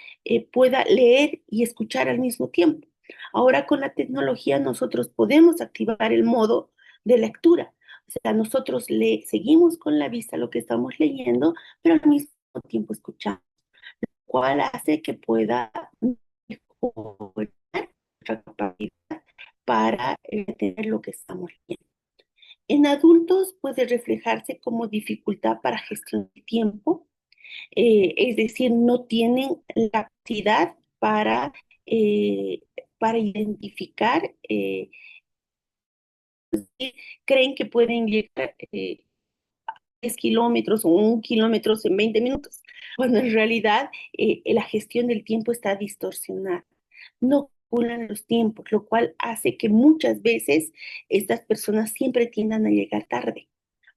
pueda leer y escuchar al mismo tiempo. Ahora con la tecnología nosotros podemos activar el modo de lectura. O sea, nosotros seguimos con la vista lo que estamos leyendo, pero al mismo tiempo escuchamos, cual hace que pueda mejorar nuestra capacidad para tener lo que estamos leyendo. En adultos puede reflejarse como dificultad para gestionar el tiempo, es decir, no tienen la capacidad eh, para identificar, creen que pueden llegar 10 kilómetros o 1 kilómetro en 20 minutos, cuando en realidad la gestión del tiempo está distorsionada. No calculan los tiempos, lo cual hace que muchas veces estas personas siempre tiendan a llegar tarde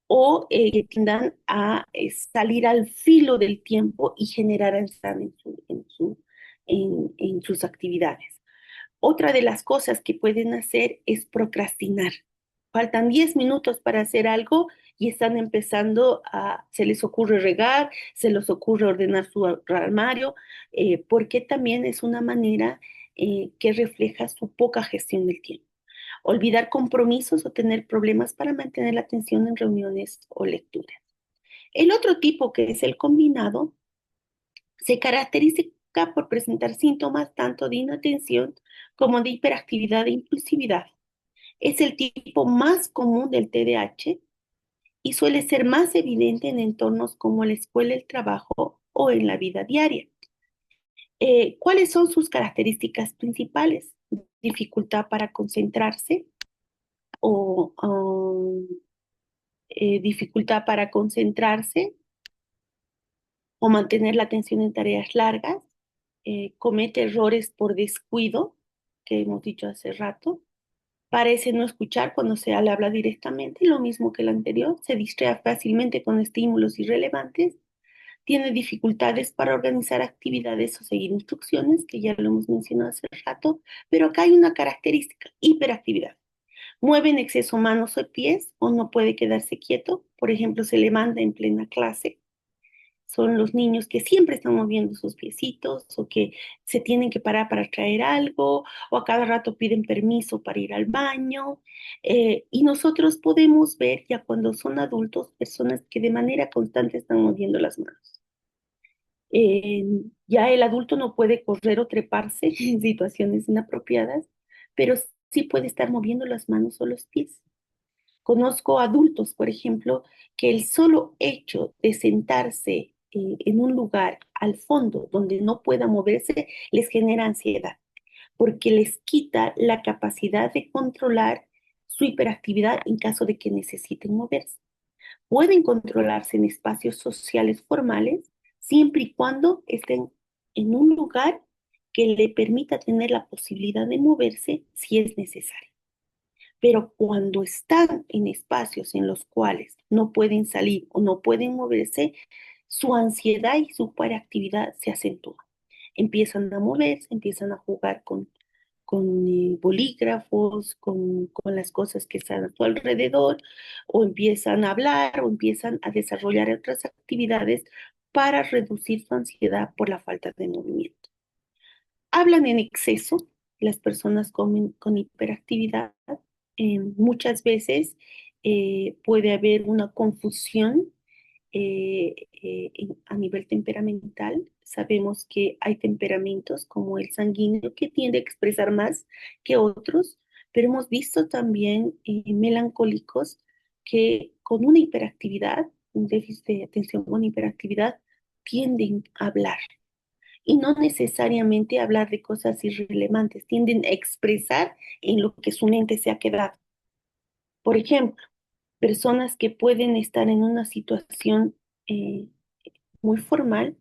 o que tiendan a salir al filo del tiempo y generar ansiedad en sus actividades. Otra de las cosas que pueden hacer es procrastinar. Faltan 10 minutos para hacer algo y están empezando se les ocurre regar, se les ocurre ordenar su armario, porque también es una manera que refleja su poca gestión del tiempo. Olvidar compromisos o tener problemas para mantener la atención en reuniones o lecturas. El otro tipo, que es el combinado, se caracteriza por presentar síntomas tanto de inatención como de hiperactividad e impulsividad. Es el tipo más común del TDAH y suele ser más evidente en entornos como la escuela, el trabajo o en la vida diaria. ¿Cuáles son sus características principales? Dificultad para concentrarse o dificultad para concentrarse o mantener la atención en tareas largas, comete errores por descuido, que hemos dicho hace rato, parece no escuchar cuando se le habla directamente, lo mismo que el anterior, se distrae fácilmente con estímulos irrelevantes, tiene dificultades para organizar actividades o seguir instrucciones, que ya lo hemos mencionado hace rato, pero acá hay una característica: hiperactividad. Mueve en exceso manos o pies o no puede quedarse quieto, por ejemplo, se levanta en plena clase. Son los niños que siempre están moviendo sus piecitos o que se tienen que parar para traer algo o a cada rato piden permiso para ir al baño. Y nosotros podemos ver ya cuando son adultos personas que de manera constante están moviendo las manos. Ya el adulto no puede correr o treparse en situaciones inapropiadas, pero sí puede estar moviendo las manos o los pies. Conozco adultos, por ejemplo, que el solo hecho de sentarse en un lugar al fondo donde no pueda moverse les genera ansiedad, porque les quita la capacidad de controlar su hiperactividad en caso de que necesiten moverse. Pueden controlarse en espacios sociales formales siempre y cuando estén en un lugar que le permita tener la posibilidad de moverse si es necesario. Pero cuando están en espacios en los cuales no pueden salir o no pueden moverse, su ansiedad y su hiperactividad se acentúan. Empiezan a moverse, empiezan a jugar bolígrafos, con las cosas que están a tu alrededor, o empiezan a hablar o empiezan a desarrollar otras actividades para reducir su ansiedad por la falta de movimiento. Hablan en exceso, las personas con hiperactividad. Muchas veces puede haber una confusión a nivel temperamental. Sabemos que hay temperamentos como el sanguíneo que tiende a expresar más que otros, pero hemos visto también melancólicos que con una hiperactividad, un déficit de atención con hiperactividad, tienden a hablar y no necesariamente hablar de cosas irrelevantes, tienden a expresar en lo que su mente se ha quedado. Por ejemplo, personas que pueden estar en una situación eh, muy formal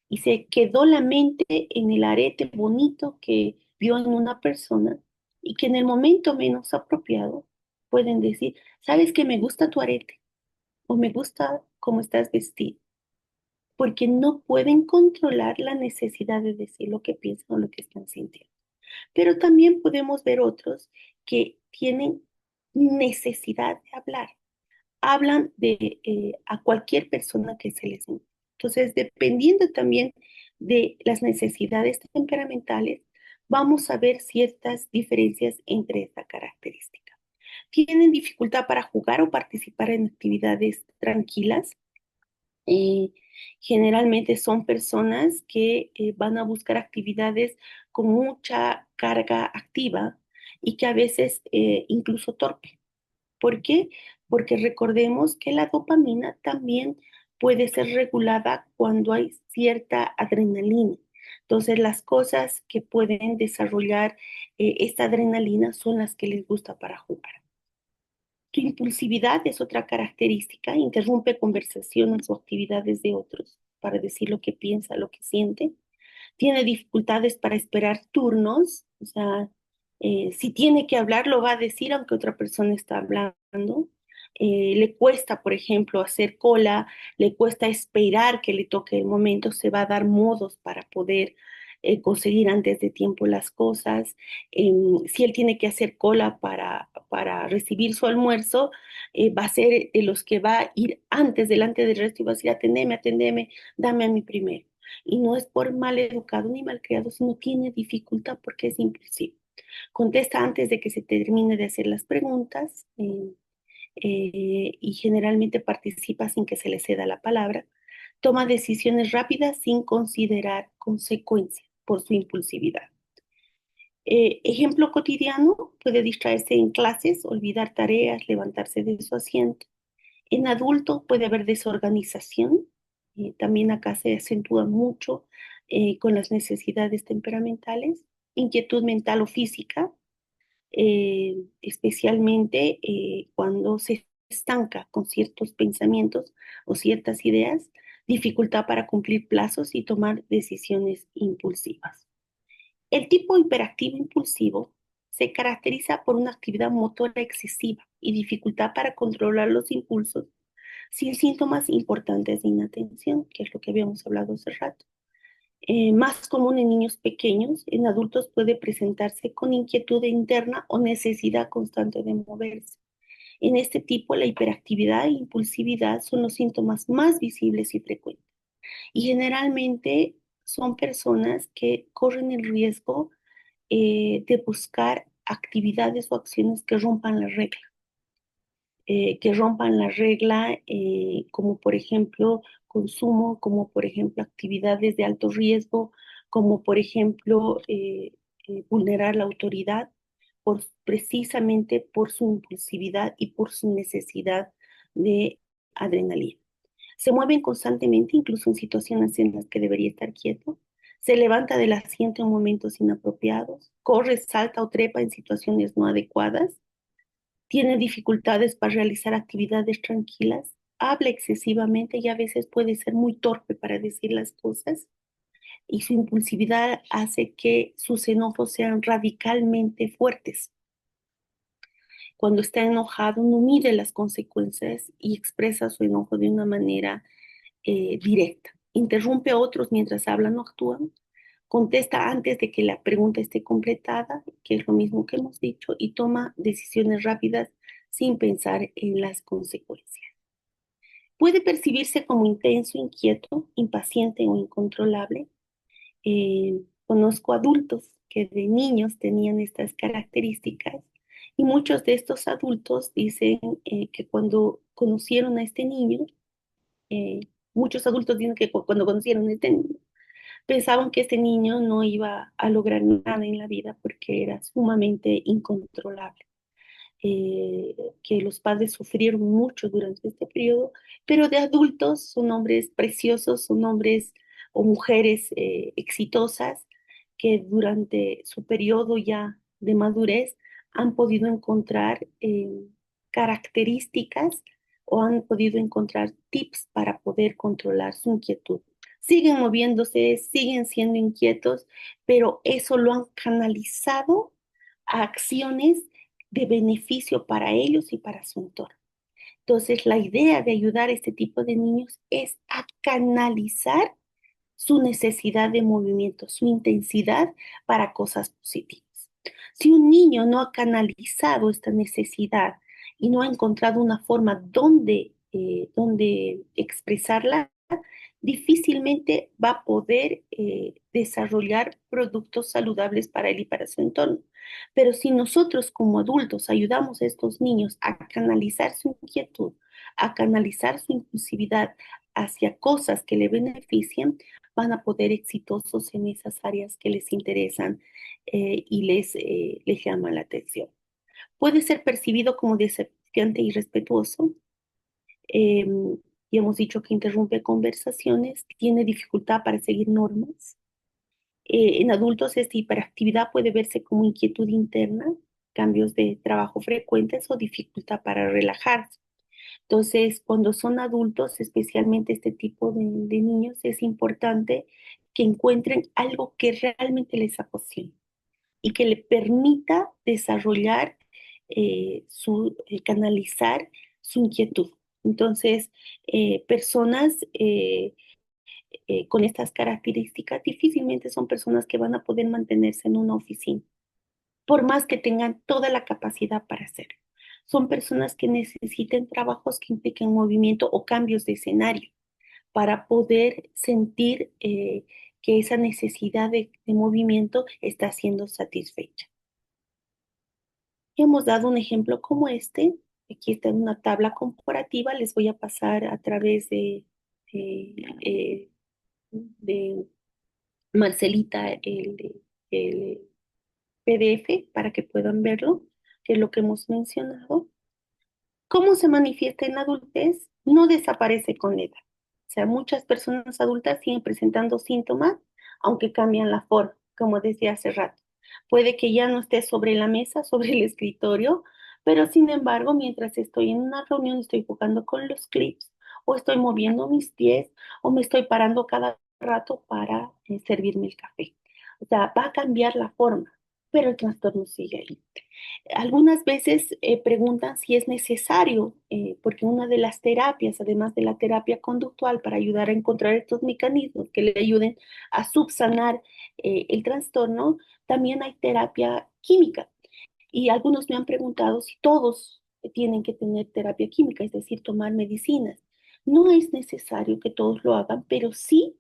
y se quedó la mente en el arete bonito que vio en una persona y que en el momento menos apropiado pueden decir, ¿sabes que me gusta tu arete? O me gusta cómo estás vestido, porque no pueden controlar la necesidad de decir lo que piensan o lo que están sintiendo. Pero también podemos ver otros que tienen necesidad de hablar, hablan a cualquier persona que se les invite. Entonces, dependiendo también de las necesidades temperamentales, vamos a ver ciertas diferencias entre esta característica. Tienen dificultad para jugar o participar en actividades tranquilas. Eh, Generalmente son personas que van a buscar actividades con mucha carga activa y que a veces incluso torpe. ¿Por qué? Porque recordemos que la dopamina también puede ser regulada cuando hay cierta adrenalina. Entonces, las cosas que pueden desarrollar esta adrenalina son las que les gusta para jugar. Tu impulsividad es otra característica, interrumpe conversaciones o actividades de otros para decir lo que piensa, lo que siente. Tiene dificultades para esperar turnos, o sea, si tiene que hablar, lo va a decir aunque otra persona está hablando. Le cuesta, por ejemplo, hacer cola, le cuesta esperar que le toque el momento, se va a dar modos para poder conseguir antes de tiempo las cosas. Si él tiene que hacer cola para recibir su almuerzo, va a ser de los que va a ir antes, delante del resto y va a decir, atendeme, atendeme, dame a mí primero. Y no es por mal educado ni mal criado, sino tiene dificultad porque es impulsivo. Contesta antes de que se termine de hacer las preguntas y generalmente participa sin que se le ceda la palabra. Toma decisiones rápidas sin considerar consecuencias por su impulsividad. Ejemplo cotidiano, puede distraerse en clases, olvidar tareas, levantarse de su asiento. En adulto puede haber desorganización, también acá se acentúa mucho con las necesidades temperamentales, inquietud mental o física, especialmente cuando se estanca con ciertos pensamientos o ciertas ideas, dificultad para cumplir plazos y tomar decisiones impulsivas. El tipo hiperactivo impulsivo se caracteriza por una actividad motora excesiva y dificultad para controlar los impulsos sin síntomas importantes de inatención, que es lo que habíamos hablado hace rato. Más común en niños pequeños, en adultos puede presentarse con inquietud interna o necesidad constante de moverse. En este tipo, la hiperactividad e impulsividad son los síntomas más visibles y frecuentes. Y generalmente son personas que corren el riesgo de buscar actividades o acciones que rompan la regla, como por ejemplo consumo, como por ejemplo actividades de alto riesgo, como por ejemplo vulnerar la autoridad, precisamente por su impulsividad y por su necesidad de adrenalina. Se mueven constantemente, incluso en situaciones en las que debería estar quieto. Se levanta del asiento en momentos inapropiados, corre, salta o trepa en situaciones no adecuadas, tiene dificultades para realizar actividades tranquilas, habla excesivamente y a veces puede ser muy torpe para decir las cosas y su impulsividad hace que sus enojos sean radicalmente fuertes. Cuando está enojado no mide las consecuencias y expresa su enojo de una manera directa. Interrumpe a otros mientras hablan o actúan, contesta antes de que la pregunta esté completada, que es lo mismo que hemos dicho, y toma decisiones rápidas sin pensar en las consecuencias. Puede percibirse como intenso, inquieto, impaciente o incontrolable. Conozco adultos que de niños tenían estas características y muchos de estos adultos dicen que cuando conocieron a este niño, eh, muchos adultos dicen que cuando conocieron a este niño, pensaban que este niño no iba a lograr nada en la vida porque era sumamente incontrolable. Que los padres sufrieron mucho durante este periodo, pero de adultos son hombres preciosos, son hombres o mujeres exitosas que durante su periodo ya de madurez han podido encontrar características o han podido encontrar tips para poder controlar su inquietud. Siguen moviéndose, siguen siendo inquietos, pero eso lo han canalizado a acciones de beneficio para ellos y para su entorno. Entonces, la idea de ayudar a este tipo de niños es a canalizar su necesidad de movimiento, su intensidad para cosas positivas. Si un niño no ha canalizado esta necesidad y no ha encontrado una forma donde expresarla, difícilmente va a poder desarrollar productos saludables para él y para su entorno. Pero si nosotros como adultos ayudamos a estos niños a canalizar su inquietud, a canalizar su impulsividad hacia cosas que le beneficien, van a poder exitosos en esas áreas que les interesan y les llaman la atención. Puede ser percibido como desafiante y irrespetuoso. eh, y hemos dicho que interrumpe conversaciones, tiene dificultad para seguir normas. En adultos, esta hiperactividad puede verse como inquietud interna, cambios de trabajo frecuentes o dificultad para relajarse. Entonces, cuando son adultos, especialmente este tipo de niños, es importante que encuentren algo que realmente les apasione y que le permita desarrollar canalizar su inquietud. Entonces, personas con estas características difícilmente son personas que van a poder mantenerse en una oficina, por más que tengan toda la capacidad para hacerlo. Son personas que necesiten trabajos que impliquen movimiento o cambios de escenario para poder sentir que esa necesidad de movimiento está siendo satisfecha. Hemos dado un ejemplo como este. Aquí está en una tabla comparativa. Les voy a pasar a través de Marcelita el PDF para que puedan verlo, que es lo que hemos mencionado. ¿Cómo se manifiesta en la adultez? No desaparece con la edad. O sea, muchas personas adultas siguen presentando síntomas, aunque cambian la forma, como decía hace rato. Puede que ya no esté sobre la mesa, sobre el escritorio, pero sin embargo, mientras estoy en una reunión, estoy jugando con los clips, o estoy moviendo mis pies, o me estoy parando cada rato para servirme el café. O sea, va a cambiar la forma, pero el trastorno sigue ahí. Algunas veces preguntan si es necesario, porque una de las terapias, además de la terapia conductual, para ayudar a encontrar estos mecanismos que le ayuden a subsanar el trastorno, también hay terapia química. Y algunos me han preguntado si todos tienen que tener terapia química, es decir, tomar medicinas. No es necesario que todos lo hagan, pero sí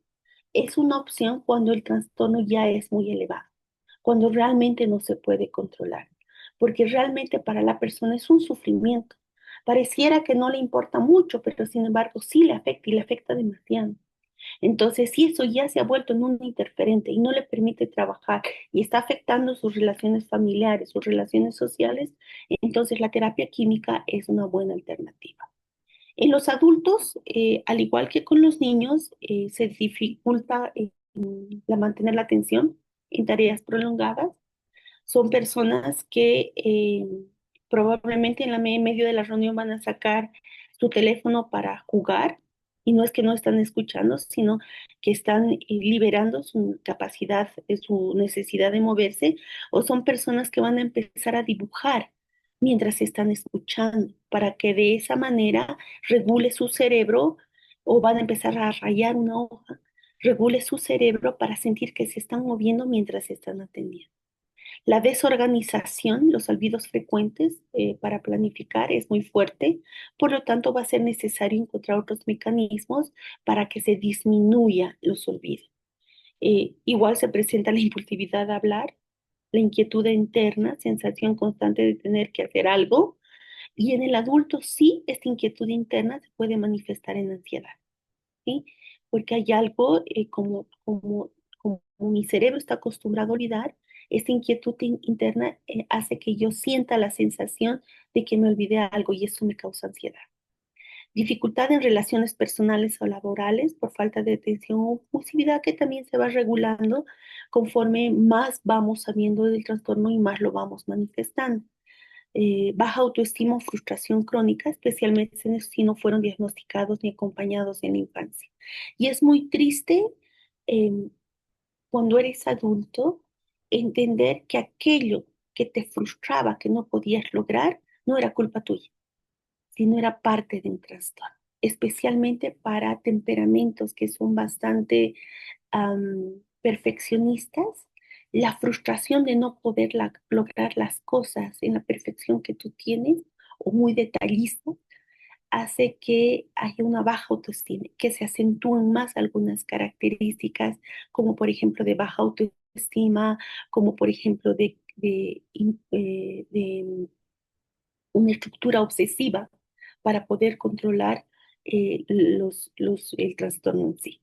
es una opción cuando el trastorno ya es muy elevado, cuando realmente no se puede controlar, porque realmente para la persona es un sufrimiento. Pareciera que no le importa mucho, pero sin embargo sí le afecta y le afecta demasiado. Entonces, si eso ya se ha vuelto en un interferente y no le permite trabajar y está afectando sus relaciones familiares, sus relaciones sociales, entonces la terapia química es una buena alternativa. En los adultos, al igual que con los niños, se dificulta mantener la atención en tareas prolongadas. Son personas que probablemente en la medio de la reunión van a sacar su teléfono para jugar y no es que no están escuchando, sino que están liberando su capacidad, su necesidad de moverse, o son personas que van a empezar a dibujar mientras están escuchando para que de esa manera regule su cerebro, o van a empezar a rayar una hoja, regule su cerebro para sentir que se están moviendo mientras se están atendiendo. La desorganización, los olvidos frecuentes para planificar es muy fuerte, por lo tanto va a ser necesario encontrar otros mecanismos para que se disminuya los olvidos. Igual se presenta la impulsividad a hablar, la inquietud interna, sensación constante de tener que hacer algo, y en el adulto sí, esta inquietud interna se puede manifestar en ansiedad, ¿sí? Porque hay algo como mi cerebro está acostumbrado a olvidar, esta inquietud interna hace que yo sienta la sensación de que me olvidé algo y eso me causa ansiedad. Dificultad en relaciones personales o laborales por falta de atención o impulsividad que también se va regulando conforme más vamos sabiendo del trastorno y más lo vamos manifestando. Baja autoestima o frustración crónica, especialmente si no fueron diagnosticados ni acompañados en la infancia. Y es muy triste eh, cuando eres adulto entender que aquello que te frustraba, que no podías lograr, no era culpa tuya, sino era parte de un trastorno, especialmente para temperamentos que son bastante perfeccionistas. La frustración de no poder lograr las cosas en la perfección que tú tienes o muy detallista hace que haya una baja autoestima, que se acentúen más algunas características, como por ejemplo de baja autoestima, como por ejemplo de una estructura obsesiva para poder controlar el trastorno en sí.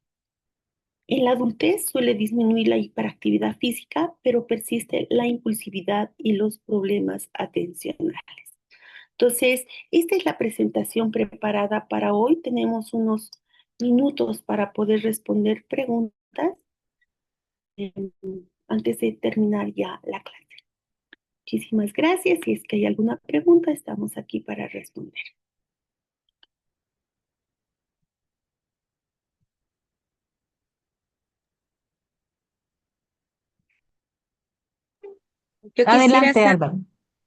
En la adultez suele disminuir la hiperactividad física, pero persiste la impulsividad y los problemas atencionales. Entonces, esta es la presentación preparada para hoy. Tenemos unos minutos para poder responder preguntas eh, antes de terminar ya la clase. Muchísimas gracias. Si es que hay alguna pregunta, estamos aquí para responder. Yo quisiera Adelante, saber, Álvaro.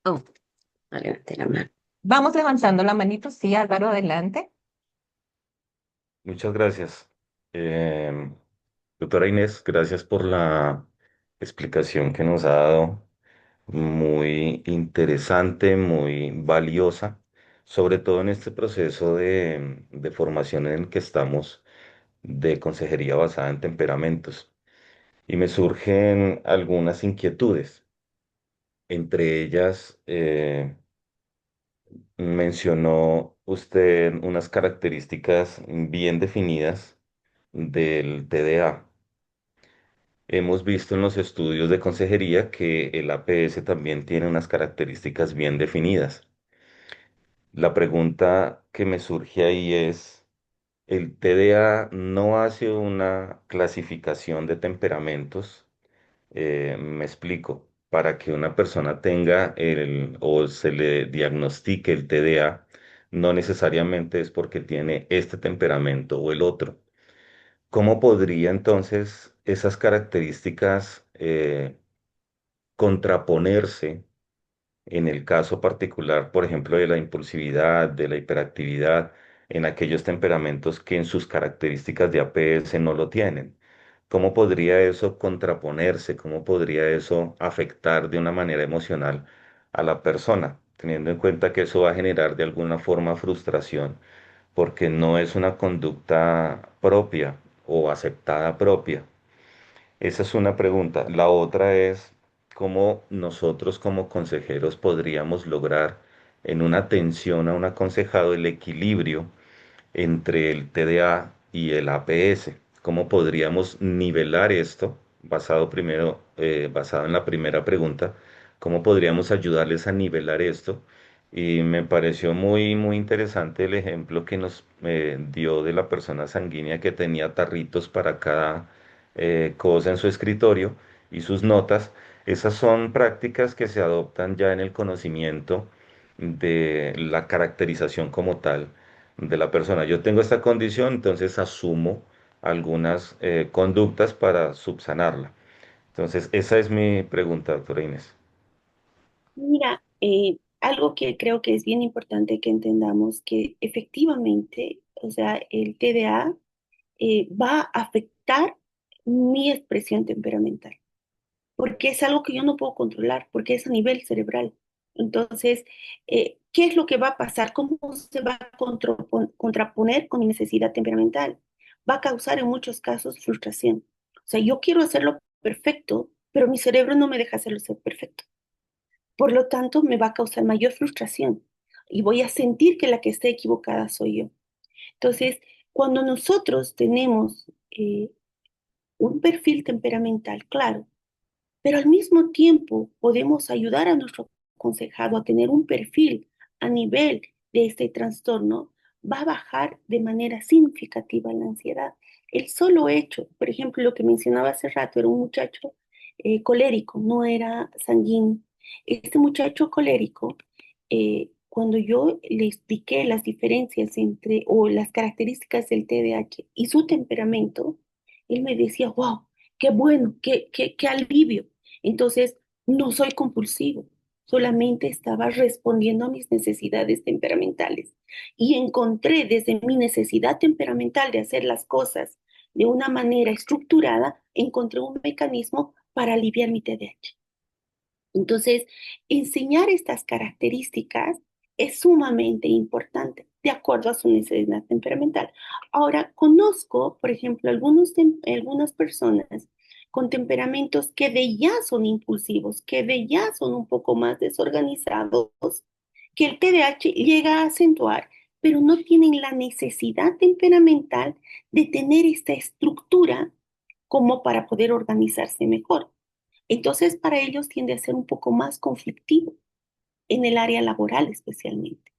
oh, adelante la mano. Vamos levantando la manito. Sí, Álvaro, adelante. Muchas gracias. Doctora Inés, gracias por la explicación que nos ha dado, muy interesante, muy valiosa, sobre todo en este proceso de formación en el que estamos de consejería basada en temperamentos. Y me surgen algunas inquietudes. Entre ellas, mencionó usted unas características bien definidas del TDA. Hemos visto en los estudios de consejería que el APS también tiene unas características bien definidas. La pregunta que me surge ahí es, ¿el TDA no hace una clasificación de temperamentos? Me explico. Para que una persona tenga o se le diagnostique el TDA, no necesariamente es porque tiene este temperamento o el otro. ¿Cómo podría entonces esas características contraponerse en el caso particular, por ejemplo, de la impulsividad, de la hiperactividad, en aquellos temperamentos que en sus características de APS no lo tienen? ¿Cómo podría eso contraponerse? ¿Cómo podría eso afectar de una manera emocional a la persona? Teniendo en cuenta que eso va a generar de alguna forma frustración, porque no es una conducta propia o aceptada propia. Esa es una pregunta. La otra es cómo nosotros como consejeros podríamos lograr en una atención a un aconsejado el equilibrio entre el TDA y el APS. ¿Cómo podríamos nivelar esto? Basado en la primera pregunta, ¿cómo podríamos ayudarles a nivelar esto? Y me pareció muy interesante el ejemplo que nos dio de la persona sanguínea que tenía tarritos para cada cosa en su escritorio y sus notas. Esas son prácticas que se adoptan ya en el conocimiento de la caracterización como tal de la persona. Yo tengo esta condición, entonces asumo algunas conductas para subsanarla. Entonces, esa es mi pregunta, doctora Inés. Mira, algo que creo que es bien importante que entendamos que efectivamente, o sea, el TDA va a afectar mi expresión temperamental, porque es algo que yo no puedo controlar, porque es a nivel cerebral. Entonces, ¿qué es lo que va a pasar? ¿Cómo se va a contraponer con mi necesidad temperamental? Va a causar en muchos casos frustración. O sea, yo quiero hacerlo perfecto, pero mi cerebro no me deja hacerlo ser perfecto. Por lo tanto, me va a causar mayor frustración y voy a sentir que la que está equivocada soy yo. Entonces, cuando nosotros tenemos un perfil temperamental claro, pero al mismo tiempo podemos ayudar a nuestro aconsejado a tener un perfil a nivel de este trastorno, va a bajar de manera significativa la ansiedad. El solo hecho, por ejemplo, lo que mencionaba hace rato, era un muchacho colérico, no era sanguíneo. Este muchacho colérico, cuando yo le expliqué las diferencias entre o las características del TDAH y su temperamento, él me decía, wow, qué bueno, qué alivio. Entonces, no soy compulsivo, solamente estaba respondiendo a mis necesidades temperamentales. Y encontré desde mi necesidad temperamental de hacer las cosas de una manera estructurada, encontré un mecanismo para aliviar mi TDAH. Entonces, enseñar estas características es sumamente importante de acuerdo a su necesidad temperamental. Ahora, conozco, por ejemplo, algunas personas con temperamentos que de ya son impulsivos, que de ya son un poco más desorganizados, que el TDAH llega a acentuar, pero no tienen la necesidad temperamental de tener esta estructura como para poder organizarse mejor. Entonces, para ellos tiende a ser un poco más conflictivo en el área laboral especialmente.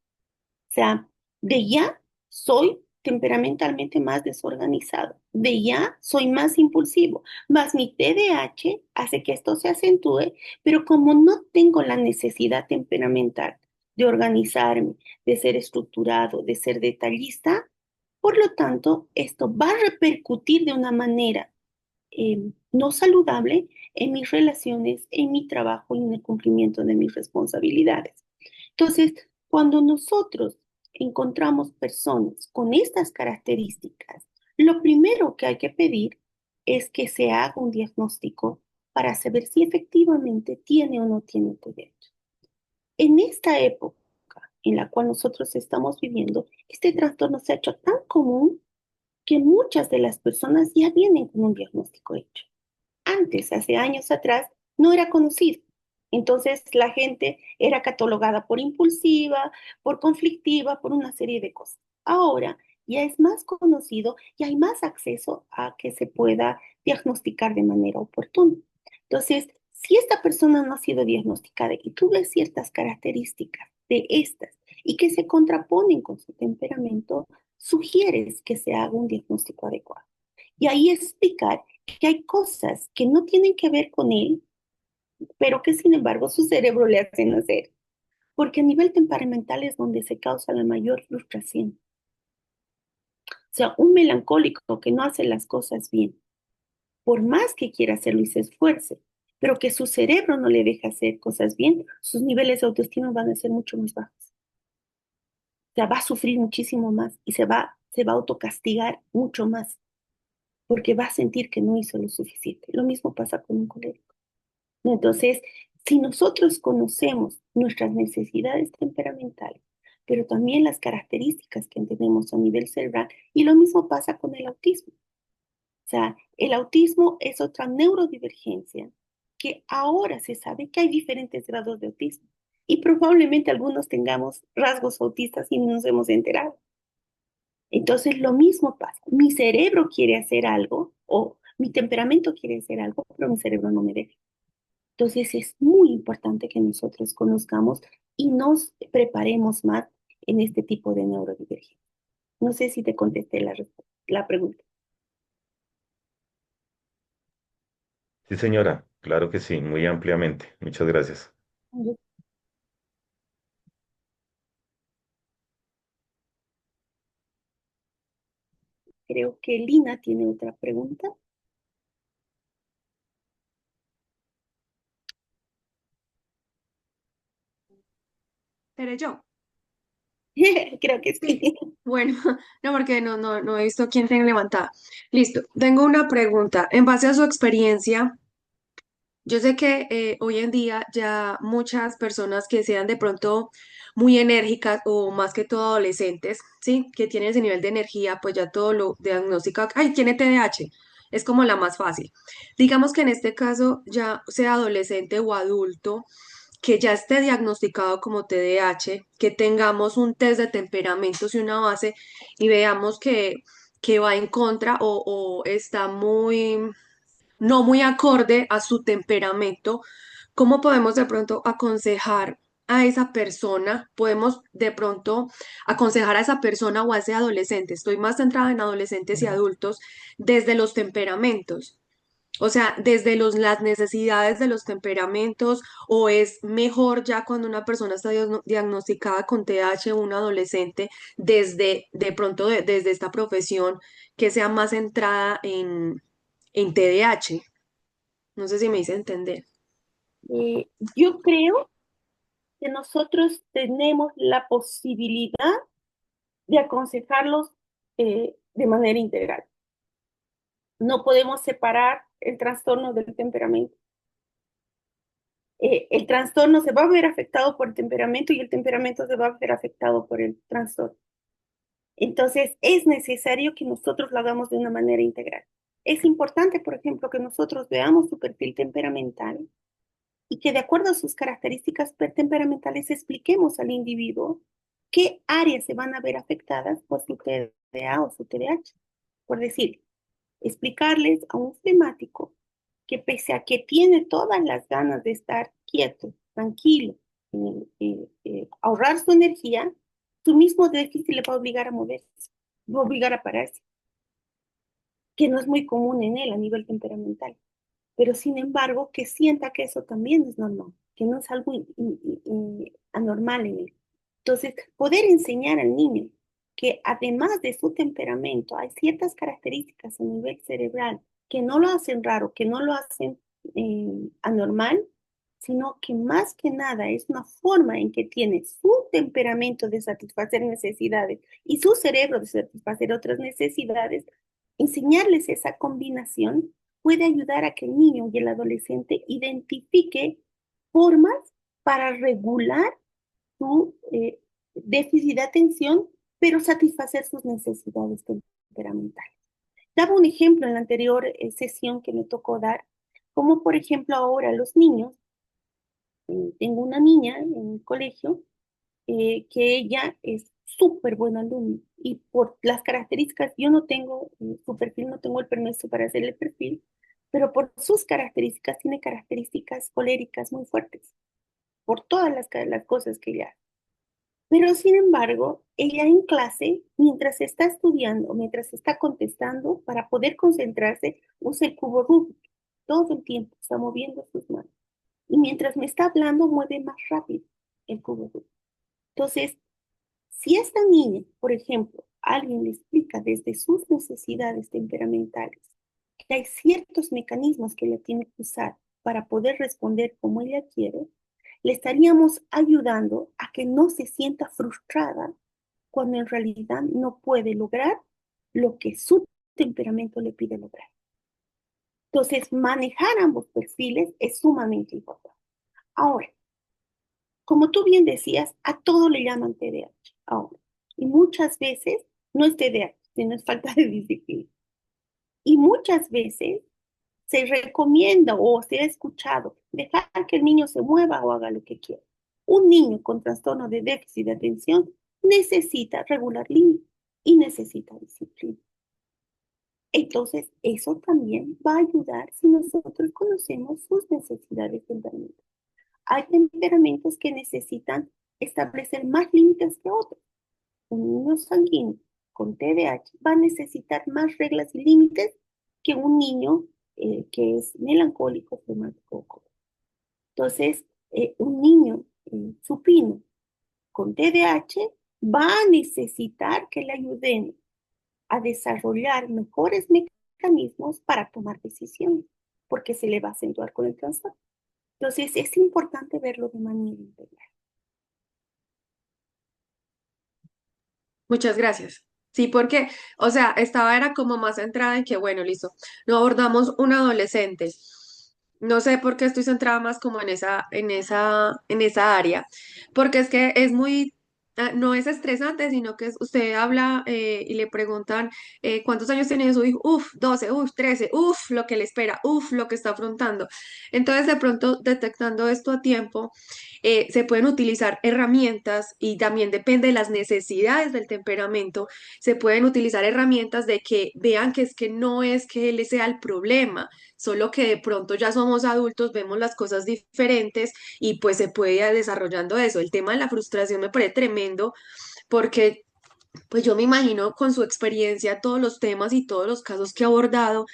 O sea, de ya soy temperamentalmente más desorganizado, de ya soy más impulsivo, más mi TDAH hace que esto se acentúe, pero como no tengo la necesidad temperamental de organizarme, de ser estructurado, de ser detallista, por lo tanto, esto va a repercutir de una manera no saludable en mis relaciones, en mi trabajo y en el cumplimiento de mis responsabilidades. Entonces, cuando nosotros encontramos personas con estas características, lo primero que hay que pedir es que se haga un diagnóstico para saber si efectivamente tiene o no tiene TDAH. En esta época en la cual nosotros estamos viviendo, este trastorno se ha hecho tan común que muchas de las personas ya vienen con un diagnóstico hecho. Antes, hace años atrás, no era conocido. Entonces la gente era catalogada por impulsiva, por conflictiva, por una serie de cosas. Ahora ya es más conocido y hay más acceso a que se pueda diagnosticar de manera oportuna. Entonces, si esta persona no ha sido diagnosticada y tú ves ciertas características de estas y que se contraponen con su temperamento, sugieres que se haga un diagnóstico adecuado. Y ahí explicar que hay cosas que no tienen que ver con él, pero que sin embargo su cerebro le hacen hacer. Porque a nivel temperamental es donde se causa la mayor frustración. O sea, un melancólico que no hace las cosas bien, por más que quiera hacerlo y se esfuerce, pero que su cerebro no le deja hacer cosas bien, sus niveles de autoestima van a ser mucho más bajos. O sea, va a sufrir muchísimo más y se va a autocastigar mucho más, porque va a sentir que no hizo lo suficiente. Lo mismo pasa con un colérico. Entonces, si nosotros conocemos nuestras necesidades temperamentales, pero también las características que tenemos a nivel cerebral, y lo mismo pasa con el autismo. O sea, el autismo es otra neurodivergencia que ahora se sabe que hay diferentes grados de autismo y probablemente algunos tengamos rasgos autistas y no nos hemos enterado. Entonces, lo mismo pasa. Mi cerebro quiere hacer algo o mi temperamento quiere hacer algo, pero mi cerebro no me deja. Entonces es muy importante que nosotros conozcamos y nos preparemos más en este tipo de neurodivergencia. No sé si te contesté la pregunta. Sí, señora, claro que sí, muy ampliamente. Muchas gracias. Yo creo que Lina tiene otra pregunta. Seré yo. Creo que Sí, sí. bueno, no, porque no he visto quién tenga levantada. Listo, tengo una pregunta. En base a su experiencia, yo sé que hoy en día ya muchas personas que sean de pronto muy enérgicas o más que todo adolescentes, ¿sí? Que tienen ese nivel de energía, pues ya todo lo diagnostica, ay, tiene TDAH, es como la más fácil. Digamos que en este caso ya sea adolescente o adulto, que ya esté diagnosticado como TDAH, que tengamos un test de temperamentos y una base y veamos que va en contra o está muy no muy acorde a su temperamento, ¿cómo podemos de pronto aconsejar a esa persona? Podemos de pronto aconsejar a esa persona o a ese adolescente. Estoy más centrada en adolescentes y adultos desde los temperamentos. O sea, desde las necesidades de los temperamentos, o es mejor ya cuando una persona está diagnosticada con TDAH o un adolescente, desde de pronto desde esta profesión que sea más centrada en TDAH. No sé si me hice entender. Yo creo que nosotros tenemos la posibilidad de aconsejarlos de manera integral. No podemos separar el trastorno del temperamento. El trastorno se va a ver afectado por el temperamento y el temperamento se va a ver afectado por el trastorno. Entonces, es necesario que nosotros lo hagamos de una manera integral. Es importante, por ejemplo, que nosotros veamos su perfil temperamental y que de acuerdo a sus características temperamentales expliquemos al individuo qué áreas se van a ver afectadas por su TDA o su TDAH. Por decir, explicarles a un flemático que pese a que tiene todas las ganas de estar quieto, tranquilo, ahorrar su energía, su mismo déficit le va a obligar a moverse, va a obligar a pararse, que no es muy común en él a nivel temperamental, pero sin embargo que sienta que eso también es normal, que no es algo anormal en él. Entonces, poder enseñar al niño que además de su temperamento hay ciertas características a nivel cerebral que no lo hacen raro, que no lo hacen anormal, sino que más que nada es una forma en que tiene su temperamento de satisfacer necesidades y su cerebro de satisfacer otras necesidades, enseñarles esa combinación puede ayudar a que el niño y el adolescente identifique formas para regular su déficit de atención, pero satisfacer sus necesidades temperamentales. Daba un ejemplo en la anterior sesión que me tocó dar, como por ejemplo ahora los niños, tengo una niña en el colegio que ella es súper buena alumna y por las características, yo no tengo su perfil, no tengo el permiso para hacerle perfil, pero por sus características tiene características coléricas muy fuertes, por todas las cosas que ella hace. Pero sin embargo, ella en clase, mientras está estudiando, mientras está contestando, para poder concentrarse, usa el cubo Rubik. Todo el tiempo está moviendo sus manos. Y mientras me está hablando, mueve más rápido el cubo Rubik. Entonces, si esta niña, por ejemplo, alguien le explica desde sus necesidades temperamentales que hay ciertos mecanismos que ella tiene que usar para poder responder como ella quiere, le estaríamos ayudando a que no se sienta frustrada cuando en realidad no puede lograr lo que su temperamento le pide lograr. Entonces, manejar ambos perfiles es sumamente importante. Ahora, como tú bien decías, a todo le llaman TDAH ahora. Y muchas veces no es TDAH, sino es falta de disciplina. Y muchas veces se recomienda o se ha escuchado dejar que el niño se mueva o haga lo que quiera. Un niño con trastorno de déficit de atención necesita regular límites y necesita disciplina. Entonces, eso también va a ayudar si nosotros conocemos sus necesidades temperamentales. Hay temperamentos que necesitan establecer más límites que otros. Un niño sanguíneo con TDAH va a necesitar más reglas y límites que un niño que es melancólico, flemático. Entonces, un niño supino con TDAH va a necesitar que le ayuden a desarrollar mejores mecanismos para tomar decisiones, porque se le va a acentuar con el trastorno. Entonces, es importante verlo de manera integral. Muchas gracias. Sí, porque, o sea, era como más centrada en que, bueno, listo, no abordamos un adolescente. No sé por qué estoy centrada más como en esa área, porque es que es muy, no es estresante, sino que usted habla y le preguntan cuántos años tiene su hijo, 12, 13, lo que le espera, lo que está afrontando. Entonces, de pronto, detectando esto a tiempo se pueden utilizar herramientas y también depende de las necesidades del temperamento, se pueden utilizar herramientas de que vean que es que no es que él sea el problema, solo que de pronto ya somos adultos, vemos las cosas diferentes y pues se puede ir desarrollando eso. El tema de la frustración me parece tremendo porque pues yo me imagino con su experiencia todos los temas y todos los casos que ha abordado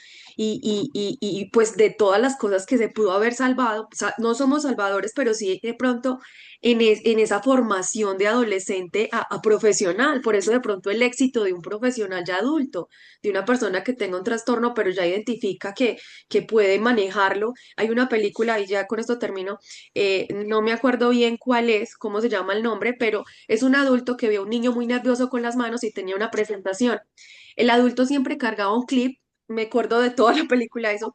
pues de todas las cosas que se pudo haber salvado, o sea, no somos salvadores, pero sí de pronto en esa formación de adolescente a profesional, por eso de pronto el éxito de un profesional ya adulto, de una persona que tenga un trastorno, pero ya identifica que puede manejarlo. Hay una película, y ya con esto termino, no me acuerdo bien cuál es, cómo se llama el nombre, pero es un adulto que vio a un niño muy nervioso con las manos y tenía una presentación. El adulto siempre cargaba un clip, me acuerdo de toda la película eso,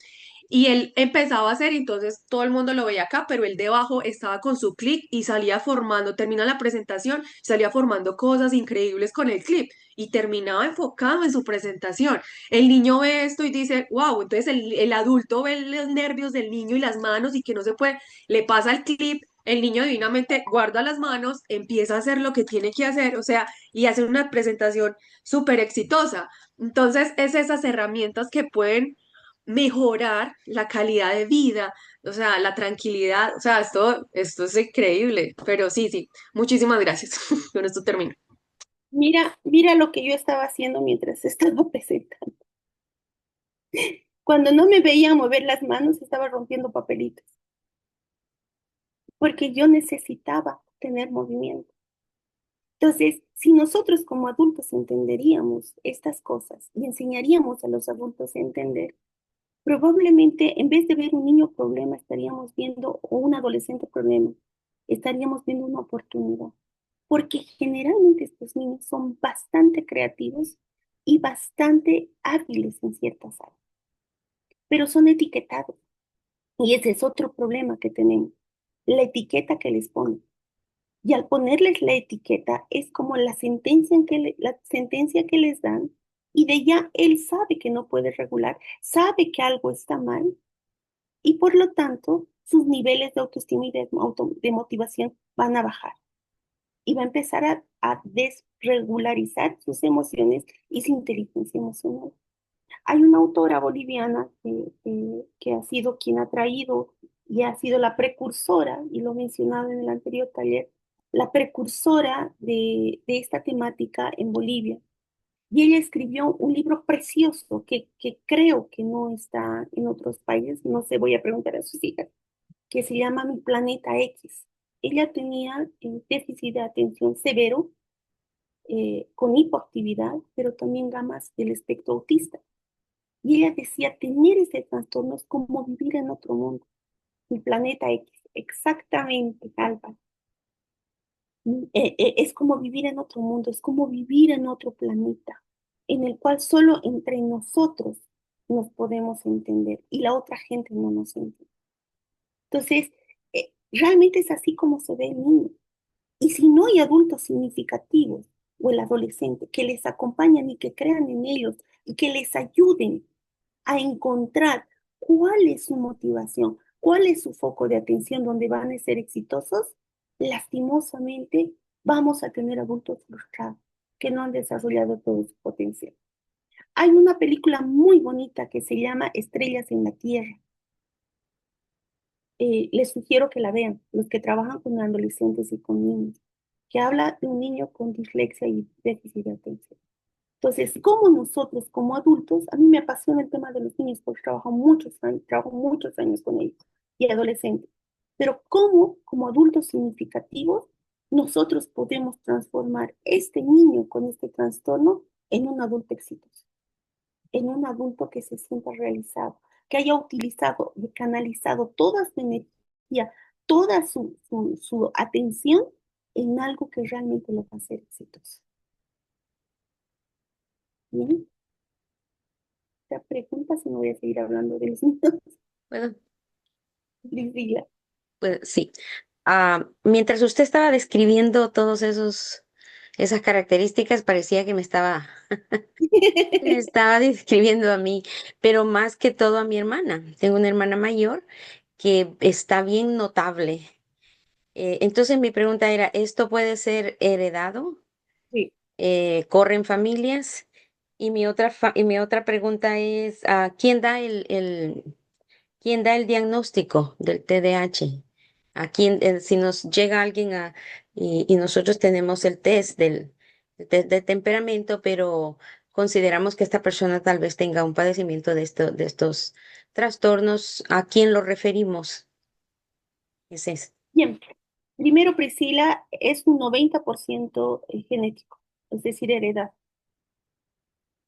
y él empezaba a hacer, entonces todo el mundo lo veía acá, pero él debajo estaba con su clip y salía formando, termina la presentación, salía formando cosas increíbles con el clip y terminaba enfocado en su presentación. El niño ve esto y dice, wow, entonces el adulto ve los nervios del niño y las manos y que no se puede, le pasa el clip, el niño divinamente guarda las manos, empieza a hacer lo que tiene que hacer, o sea, y hace una presentación súper exitosa. Entonces, es esas herramientas que pueden mejorar la calidad de vida, o sea, la tranquilidad, o sea, esto es increíble, pero sí, sí, muchísimas gracias. Con esto termino. Mira lo que yo estaba haciendo mientras estaba presentando. Cuando no me veía mover las manos, estaba rompiendo papelitos, porque yo necesitaba tener movimiento. Entonces, si nosotros como adultos entenderíamos estas cosas y enseñaríamos a los adultos a entender, probablemente en vez de ver un niño problema, estaríamos viendo, o un adolescente problema, estaríamos viendo una oportunidad. Porque generalmente estos niños son bastante creativos y bastante hábiles en ciertas áreas, pero son etiquetados. Y ese es otro problema que tenemos, la etiqueta que les ponen. Y al ponerles la etiqueta es como la sentencia que les dan y de ya él sabe que no puede regular, sabe que algo está mal y por lo tanto sus niveles de autoestima y de motivación van a bajar y va a empezar a desregularizar sus emociones y su inteligencia emocional. Hay una autora boliviana que ha sido quien ha traído y ha sido la precursora, y lo he mencionado en el anterior taller, la precursora de esta temática en Bolivia. Y ella escribió un libro precioso que creo que no está en otros países, no sé, voy a preguntar a sus hijas, que se llama Mi Planeta X. Ella tenía déficit de atención severo, con hipoactividad, pero también gamas del espectro autista. Y ella decía, tener ese trastorno es como vivir en otro mundo. Mi planeta X, exactamente, Alba. Es como vivir en otro mundo, es como vivir en otro planeta, en el cual solo entre nosotros nos podemos entender y la otra gente no nos entiende. Entonces, realmente es así como se ve el niño. Y si no hay adultos significativos o el adolescente que les acompañan y que crean en ellos y que les ayuden a encontrar cuál es su motivación, cuál es su foco de atención donde van a ser exitosos, lastimosamente vamos a tener adultos frustrados que no han desarrollado todo su potencial. Hay una película muy bonita que se llama Estrellas en la Tierra. Les sugiero que la vean, los que trabajan con adolescentes y con niños, que habla de un niño con dislexia y déficit de atención. Entonces, como nosotros como adultos, a mí me apasiona el tema de los niños porque trabajo muchos años con ellos y adolescentes, pero cómo como adultos significativos nosotros podemos transformar este niño con este trastorno en un adulto exitoso, en un adulto que se sienta realizado, que haya utilizado y canalizado toda su energía, toda su atención en algo que realmente lo va a hacer exitoso. Bien, esta pregunta, si no voy a seguir hablando de los niños. Bueno, Priscila. pues sí. Mientras usted estaba describiendo todos esas características, parecía que me estaba describiendo a mí, pero más que todo a mi hermana. Tengo una hermana mayor que está bien notable. Entonces mi pregunta era, ¿esto puede ser heredado? Sí, ¿Corren familias? Y mi otra pregunta es, ¿quién da el diagnóstico del TDAH? Si nos llega alguien y nosotros tenemos el test de temperamento, pero consideramos que esta persona tal vez tenga un padecimiento de estos trastornos, ¿a quién lo referimos? Es eso. bien. Primero, Priscila, es un 90% genético, es decir, heredad.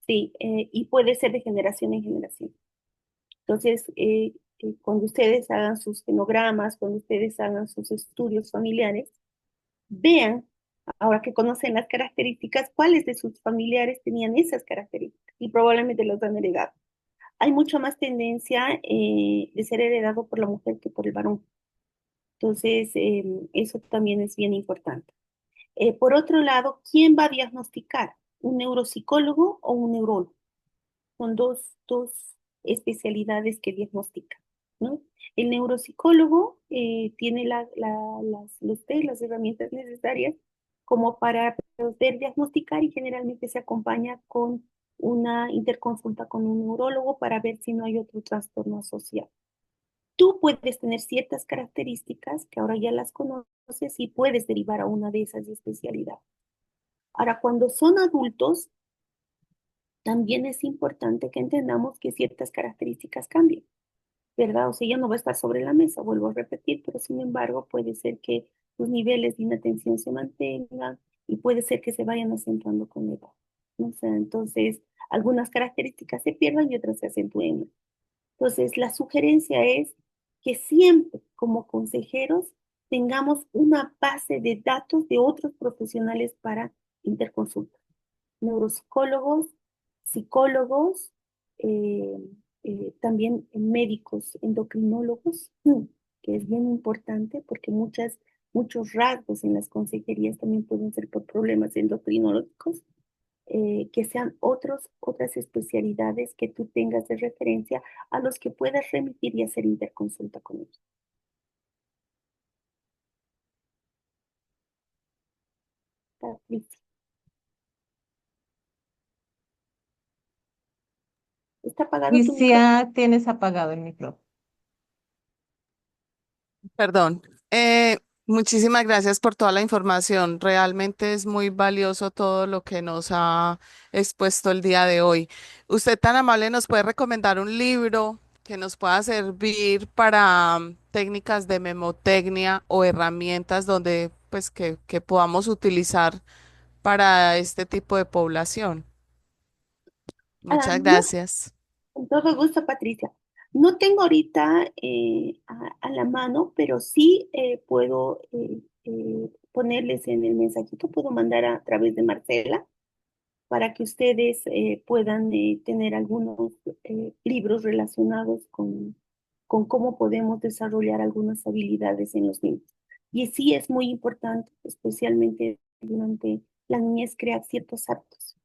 Sí, y puede ser de generación en generación. Entonces, cuando ustedes hagan sus genogramas, cuando ustedes hagan sus estudios familiares, vean, ahora que conocen las características, cuáles de sus familiares tenían esas características y probablemente los han heredado. Hay mucha más tendencia de ser heredado por la mujer que por el varón. Entonces, eso también es bien importante. Por otro lado, ¿quién va a diagnosticar? ¿Un neuropsicólogo o un neurólogo? Son dos especialidades que diagnostican, ¿no? El neuropsicólogo tiene los test, las herramientas necesarias como para poder diagnosticar y generalmente se acompaña con una interconsulta con un neurólogo para ver si no hay otro trastorno asociado. Tú puedes tener ciertas características que ahora ya las conoces y puedes derivar a una de esas especialidades. Ahora, cuando son adultos, también es importante que entendamos que ciertas características cambian, ¿verdad? O sea, ya no va a estar sobre la mesa, vuelvo a repetir, pero sin embargo puede ser que los niveles de inatención se mantengan y puede ser que se vayan acentuando con la edad, ¿no? O sea, entonces, algunas características se pierdan y otras se acentúen. Entonces, la sugerencia es que siempre como consejeros tengamos una base de datos de otros profesionales para interconsulta. Neuropsicólogos, psicólogos, eh, también médicos, endocrinólogos, que es bien importante porque muchos rasgos en las consejerías también pueden ser por problemas endocrinológicos, que sean otras especialidades que tú tengas de referencia a los que puedas remitir y hacer interconsulta con ellos. Patricia, ¿está apagado tu micrófono? Alicia, tienes apagado el micrófono. Perdón. Muchísimas gracias por toda la información. Realmente es muy valioso todo lo que nos ha expuesto el día de hoy. Usted tan amable nos puede recomendar un libro que nos pueda servir para técnicas de memotecnia o herramientas donde pues que podamos utilizar para este tipo de población. Muchas No, gracias. con todo gusto, Patricia. No tengo ahorita a la mano, pero sí puedo ponerles en el mensajito, puedo mandar a través de Marcela para que ustedes puedan tener algunos libros relacionados con cómo podemos desarrollar algunas habilidades en los niños. Y sí es muy importante, especialmente durante la niñez, crear ciertos hábitos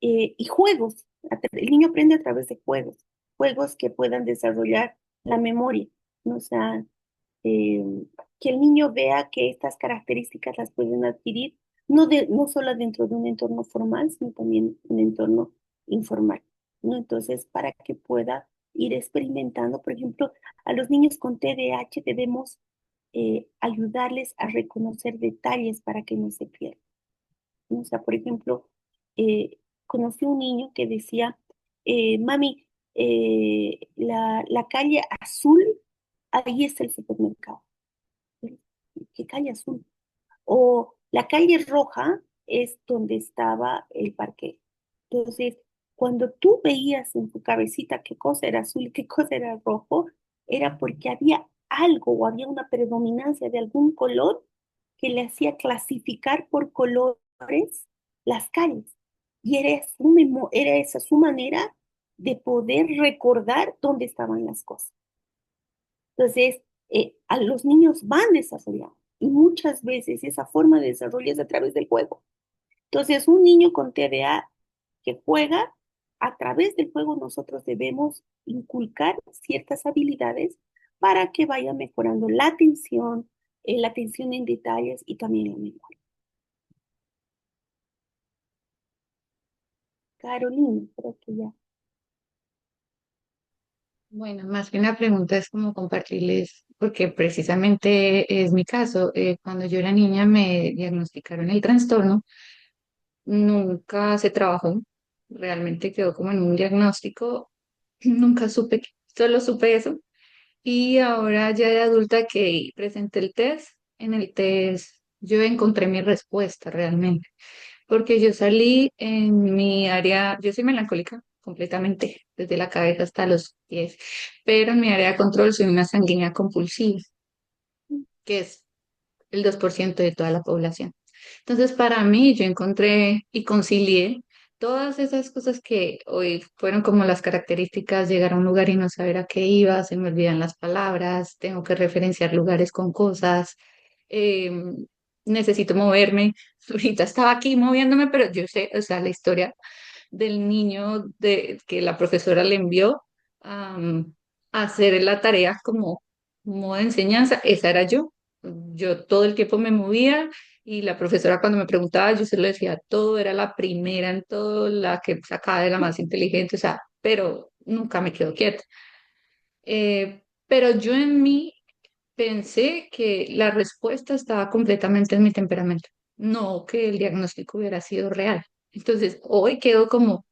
y juegos. El niño aprende a través de juegos que puedan desarrollar la memoria, ¿no? O sea, eh, que el niño vea que estas características las pueden adquirir no solo dentro de un entorno formal, sino también un entorno informal, ¿no? Entonces, para que pueda ir experimentando, por ejemplo, a los niños con TDAH debemos ayudarles a reconocer detalles para que no se pierdan, ¿no? O sea, por ejemplo, conocí un niño que decía, mami, la calle azul, ahí está el supermercado. ¿Qué calle azul? O la calle roja es donde estaba el parque. Entonces, cuando tú veías en tu cabecita qué cosa era azul y qué cosa era rojo, era porque había algo o había una predominancia de algún color que le hacía clasificar por colores las calles. Y era esa su manera de poder recordar dónde estaban las cosas. Entonces, a los niños van desarrollando y muchas veces esa forma de desarrollo es a través del juego. Entonces, un niño con TDA que juega, a través del juego nosotros debemos inculcar ciertas habilidades para que vaya mejorando la atención en detalles y también la memoria. Carolina, creo que ya. Bueno, más que una pregunta es como compartirles, porque precisamente es mi caso. Cuando yo era niña me diagnosticaron el trastorno, nunca se trabajó, realmente quedó como en un diagnóstico, nunca supe, solo supe eso. Y ahora ya de adulta que presenté el test, en el test yo encontré mi respuesta realmente, porque yo salí en mi área, yo soy melancólica completamente, desde la cabeza hasta los pies, pero en mi área de control soy una sanguínea compulsiva, que es el 2% de toda la población. Entonces, para mí, yo encontré y concilié todas esas cosas que hoy fueron como las características, llegar a un lugar y no saber a qué iba, se me olvidan las palabras, tengo que referenciar lugares con cosas, eh, necesito moverme. Ahorita estaba aquí moviéndome, pero yo sé, o sea, la historia del niño de, que la profesora le envió a hacer la tarea como modo de enseñanza, esa era yo. Yo todo el tiempo me movía y la profesora cuando me preguntaba, yo se lo decía todo, era la primera en todo, la que sacaba de la más inteligente, o sea, pero nunca me quedo quieta. Pero yo en mí pensé que la respuesta estaba completamente en mi temperamento, no que el diagnóstico hubiera sido real. Entonces, hoy quedo como,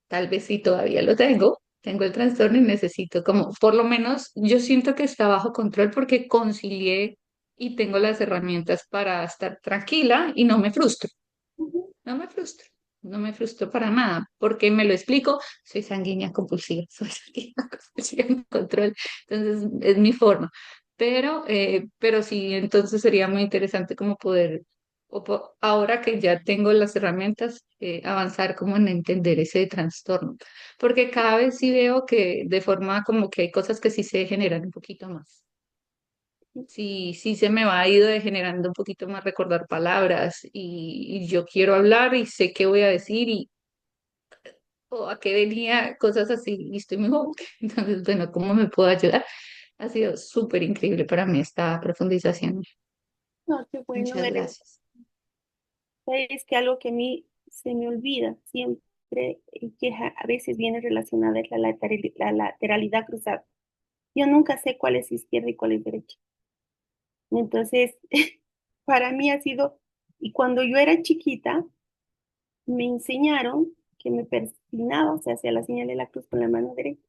tal vez sí todavía lo tengo el trastorno y necesito como, por lo menos yo siento que está bajo control porque concilié y tengo las herramientas para estar tranquila y no me frustro, no me frustro. No me frustro para nada, porque me lo explico, soy sanguínea compulsiva, soy sanguínea compulsiva en control, entonces es mi forma. Pero sí, entonces sería muy interesante como poder, ahora que ya tengo las herramientas, avanzar como en entender ese trastorno, porque cada vez sí veo que de forma como que hay cosas que sí se generan un poquito más. Sí, sí se me va a ido degenerando un poquito más recordar palabras y yo quiero hablar y sé qué voy a decir y o a qué venía, cosas así, y estoy mejor. Entonces, bueno, ¿cómo me puedo ayudar? Ha sido súper increíble para mí esta profundización. No, qué bueno, Muchas gracias. es que algo que a mí se me olvida siempre y que a veces viene relacionada es la lateralidad cruzada. Yo nunca sé cuál es izquierda y cuál es derecha. Entonces, para mí ha sido, y cuando yo era chiquita, me enseñaron que me persinaba, o sea, hacía la señal de la cruz con la mano derecha.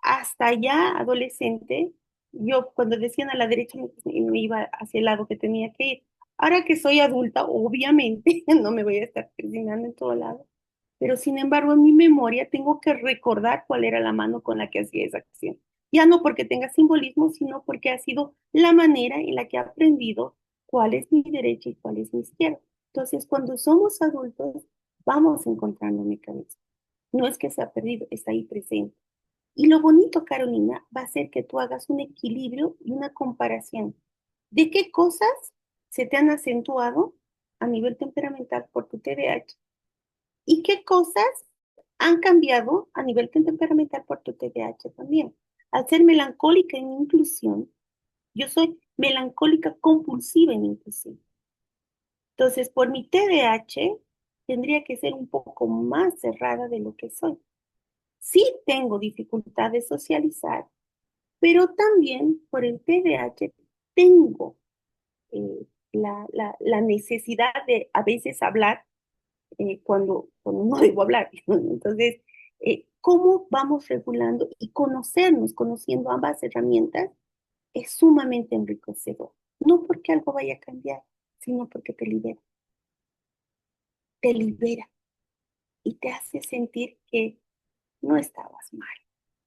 Hasta ya adolescente, yo cuando decían a la derecha me iba hacia el lado que tenía que ir. Ahora que soy adulta, obviamente no me voy a estar persinando en todo lado, pero sin embargo en mi memoria tengo que recordar cuál era la mano con la que hacía esa acción. Ya no porque tenga simbolismo, sino porque ha sido la manera en la que he aprendido cuál es mi derecha y cuál es mi izquierda. Entonces, cuando somos adultos, vamos encontrando mecanismos. No es que se ha perdido, está ahí presente. Y lo bonito, Carolina, va a ser que tú hagas un equilibrio y una comparación de qué cosas se te han acentuado a nivel temperamental por tu TDAH y qué cosas han cambiado a nivel temperamental por tu TDAH también. Al ser melancólica en inclusión, yo soy melancólica compulsiva en inclusión. Entonces, por mi TDAH, tendría que ser un poco más cerrada de lo que soy. Sí tengo dificultad de socializar, pero también por el TDAH tengo la necesidad de a veces hablar cuando no debo hablar. Entonces, ¿cómo vamos regulando y conocernos, conociendo ambas herramientas, es sumamente enriquecedor? No porque algo vaya a cambiar, sino porque te libera y te hace sentir que no estabas mal,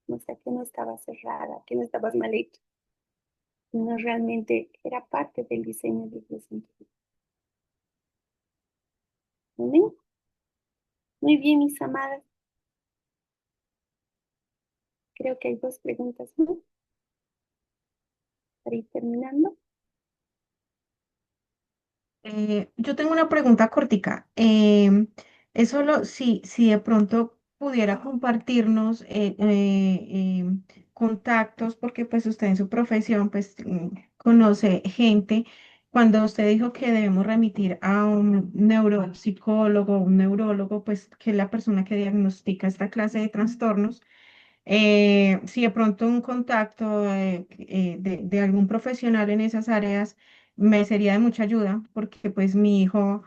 o sea, que no estabas cerrada, que no estabas mal hecha, sino realmente era parte del diseño de Dios en tu vida. ¿Amén? Muy bien, mis amadas. Creo que hay dos preguntas más para ir terminando. Yo tengo una pregunta cortica. Es solo si de pronto pudiera compartirnos contactos, porque pues usted en su profesión pues conoce gente. Cuando usted dijo que debemos remitir a un neuropsicólogo, un neurólogo, pues que es la persona que diagnostica esta clase de trastornos. Si de pronto un contacto de algún profesional en esas áreas me sería de mucha ayuda, porque pues mi hijo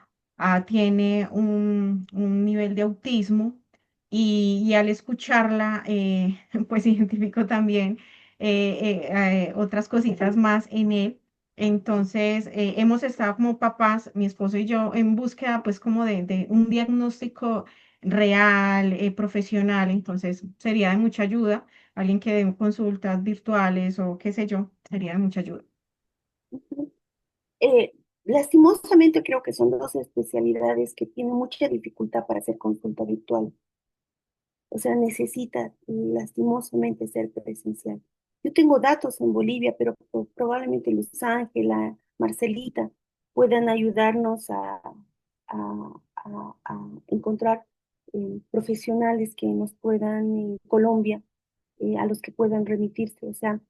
tiene un nivel de autismo y al escucharla pues identifico también otras cositas más en él. Entonces, hemos estado como papás, mi esposo y yo, en búsqueda pues como de un diagnóstico real, profesional, entonces sería de mucha ayuda. Alguien que dé consultas virtuales o qué sé yo, sería de mucha ayuda. Ujú. Lastimosamente creo que son dos especialidades que tienen mucha dificultad para hacer consulta virtual. O sea, necesita lastimosamente ser presencial. Yo tengo datos en Bolivia, pero probablemente Luz Ángela, Marcelita puedan ayudarnos a encontrar profesionales que nos puedan, en Colombia, a los que puedan remitirse. O sea,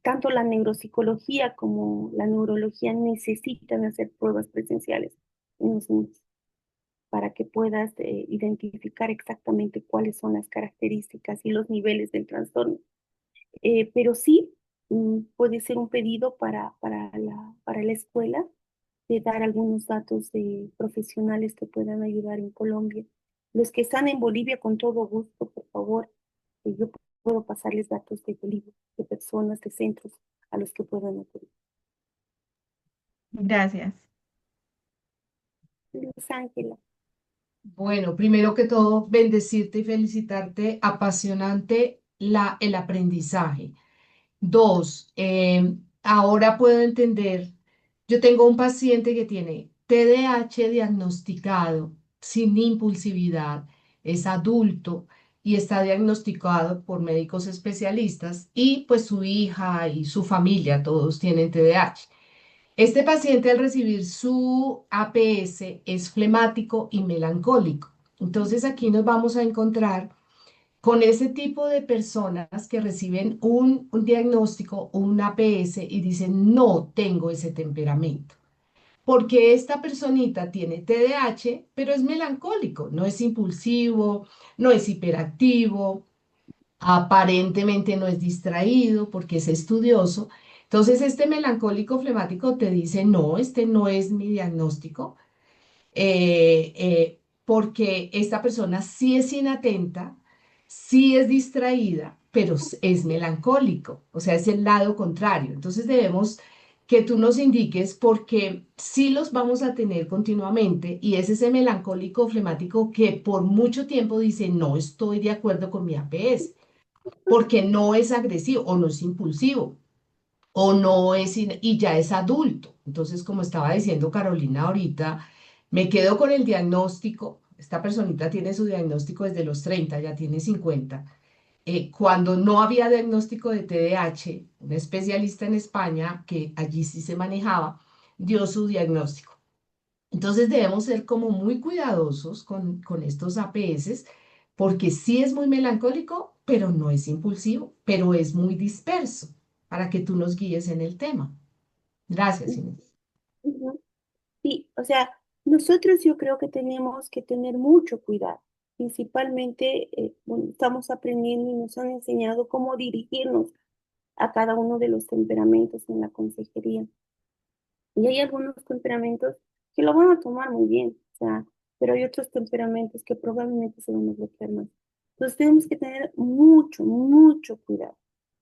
tanto la neuropsicología como la neurología necesitan hacer pruebas presenciales en los niños para que puedas identificar exactamente cuáles son las características y los niveles del trastorno. Pero sí, puede ser un pedido para la escuela de dar algunos datos de profesionales que puedan ayudar en Colombia. Los que están en Bolivia, con todo gusto, por favor, yo puedo pasarles datos de Bolivia, de personas, de centros a los que puedan acudir. Gracias. Luz Ángela. Bueno, primero que todo, bendecirte y felicitarte. Apasionante el aprendizaje. Dos, ahora puedo entender. Yo tengo un paciente que tiene TDAH diagnosticado sin impulsividad, es adulto y está diagnosticado por médicos especialistas y pues su hija y su familia, todos tienen TDAH. Este paciente al recibir su APS es flemático y melancólico. Entonces aquí nos vamos a encontrar con ese tipo de personas que reciben un diagnóstico o un APS y dicen, no tengo ese temperamento. Porque esta personita tiene TDAH, pero es melancólico, no es impulsivo, no es hiperactivo, aparentemente no es distraído porque es estudioso. Entonces, este melancólico flemático te dice, no, este no es mi diagnóstico, porque esta persona sí es inatenta, sí es distraída, pero es melancólico, o sea, es el lado contrario. Entonces, debemos que tú nos indiques porque sí los vamos a tener continuamente y es ese melancólico flemático que por mucho tiempo dice, no estoy de acuerdo con mi APS porque no es agresivo o no es impulsivo o no es, y ya es adulto. Entonces, como estaba diciendo Carolina ahorita, me quedo con el diagnóstico. Esta personita tiene su diagnóstico desde los 30, ya tiene 50. Cuando no había diagnóstico de TDAH, un especialista en España, que allí sí se manejaba, dio su diagnóstico. Entonces debemos ser como muy cuidadosos con estos APS porque sí es muy melancólico, pero no es impulsivo, pero es muy disperso para que tú nos guíes en el tema. Gracias, Inés. Ujú. Sí, o sea, nosotros yo creo que tenemos que tener mucho cuidado. Principalmente, bueno, estamos aprendiendo y nos han enseñado cómo dirigirnos a cada uno de los temperamentos en la consejería. Y hay algunos temperamentos que lo van a tomar muy bien, o sea, pero hay otros temperamentos que probablemente se van a bloquear más. Entonces tenemos que tener mucho, mucho cuidado.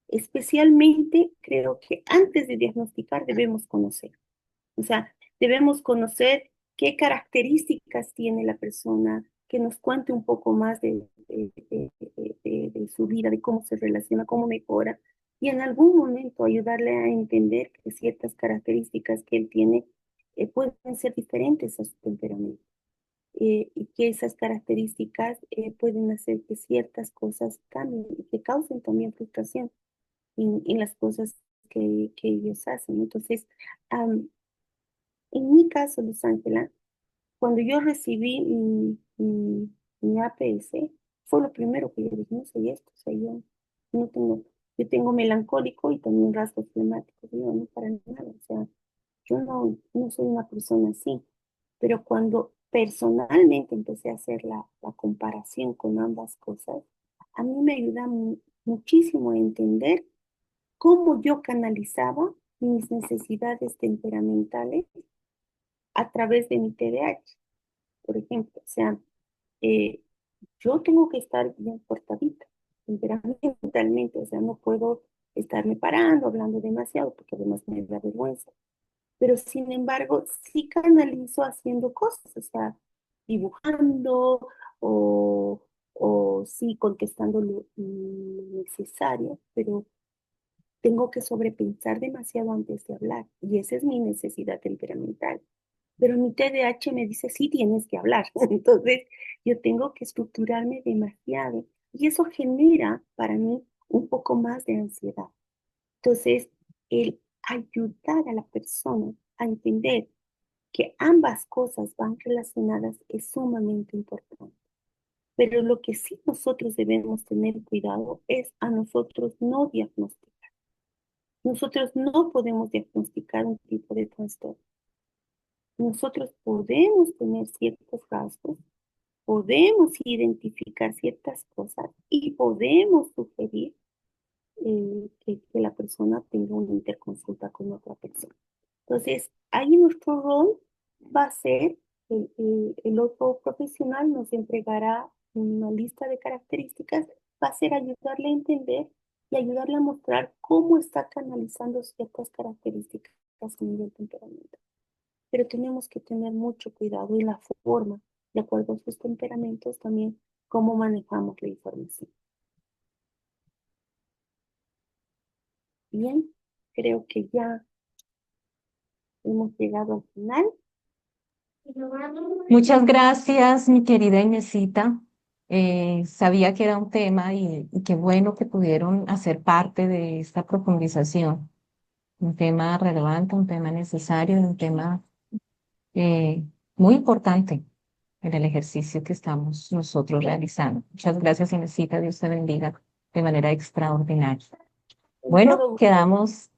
Especialmente creo que antes de diagnosticar debemos conocer. O sea, debemos conocer qué características tiene la persona, que nos cuente un poco más de su vida, de cómo se relaciona, cómo mejora, y en algún momento ayudarle a entender que ciertas características que él tiene pueden ser diferentes a su temperamento. y que esas características pueden hacer que ciertas cosas cambien y que causen también frustración en las cosas que ellos hacen. Entonces, en mi caso, Luz Ángela, cuando yo recibí mi APS, fue lo primero que yo dije, no soy esto, o sea, no tengo, yo tengo melancólico y también rasgos flemáticos, no para nada, o sea, yo no soy una persona así, pero cuando personalmente empecé a hacer la comparación con ambas cosas, a mí me ayuda muchísimo a entender cómo yo canalizaba mis necesidades temperamentales a través de mi TDAH, por ejemplo. O sea, eh, yo tengo que estar bien portadita temperamentalmente, o sea, no puedo estarme parando, hablando demasiado, porque además me da vergüenza. Pero sin embargo, sí canalizo haciendo cosas, o sea, dibujando o sí contestando lo necesario, pero tengo que sobrepensar demasiado antes de hablar y esa es mi necesidad temperamental. Pero mi TDAH me dice, sí, tienes que hablar. Entonces, yo tengo que estructurarme demasiado y eso genera para mí un poco más de ansiedad. Entonces, el ayudar a la persona a entender que ambas cosas van relacionadas es sumamente importante. Pero lo que sí nosotros debemos tener cuidado es a nosotros no diagnosticar. Nosotros no podemos diagnosticar un tipo de trastorno. Nosotros podemos tener ciertos rasgos, podemos identificar ciertas cosas y podemos sugerir que la persona tenga una interconsulta con otra persona. Entonces, ahí nuestro rol va a ser, el otro profesional nos entregará una lista de características, va a ser ayudarle a entender y ayudarle a mostrar cómo está canalizando ciertas características a nivel temperamental. Pero tenemos que tener mucho cuidado en la forma, de acuerdo a sus temperamentos, también cómo manejamos la información. Bien, creo que ya hemos llegado al final. Muchas gracias, mi querida Inesita. Sabía que era un tema y qué bueno que pudieron hacer parte de esta profundización. Un tema relevante, un tema necesario, un tema eh, muy importante en el ejercicio que estamos nosotros realizando. Muchas gracias, Inesita. Dios te bendiga de manera extraordinaria. Con Bueno, todo gusto. quedamos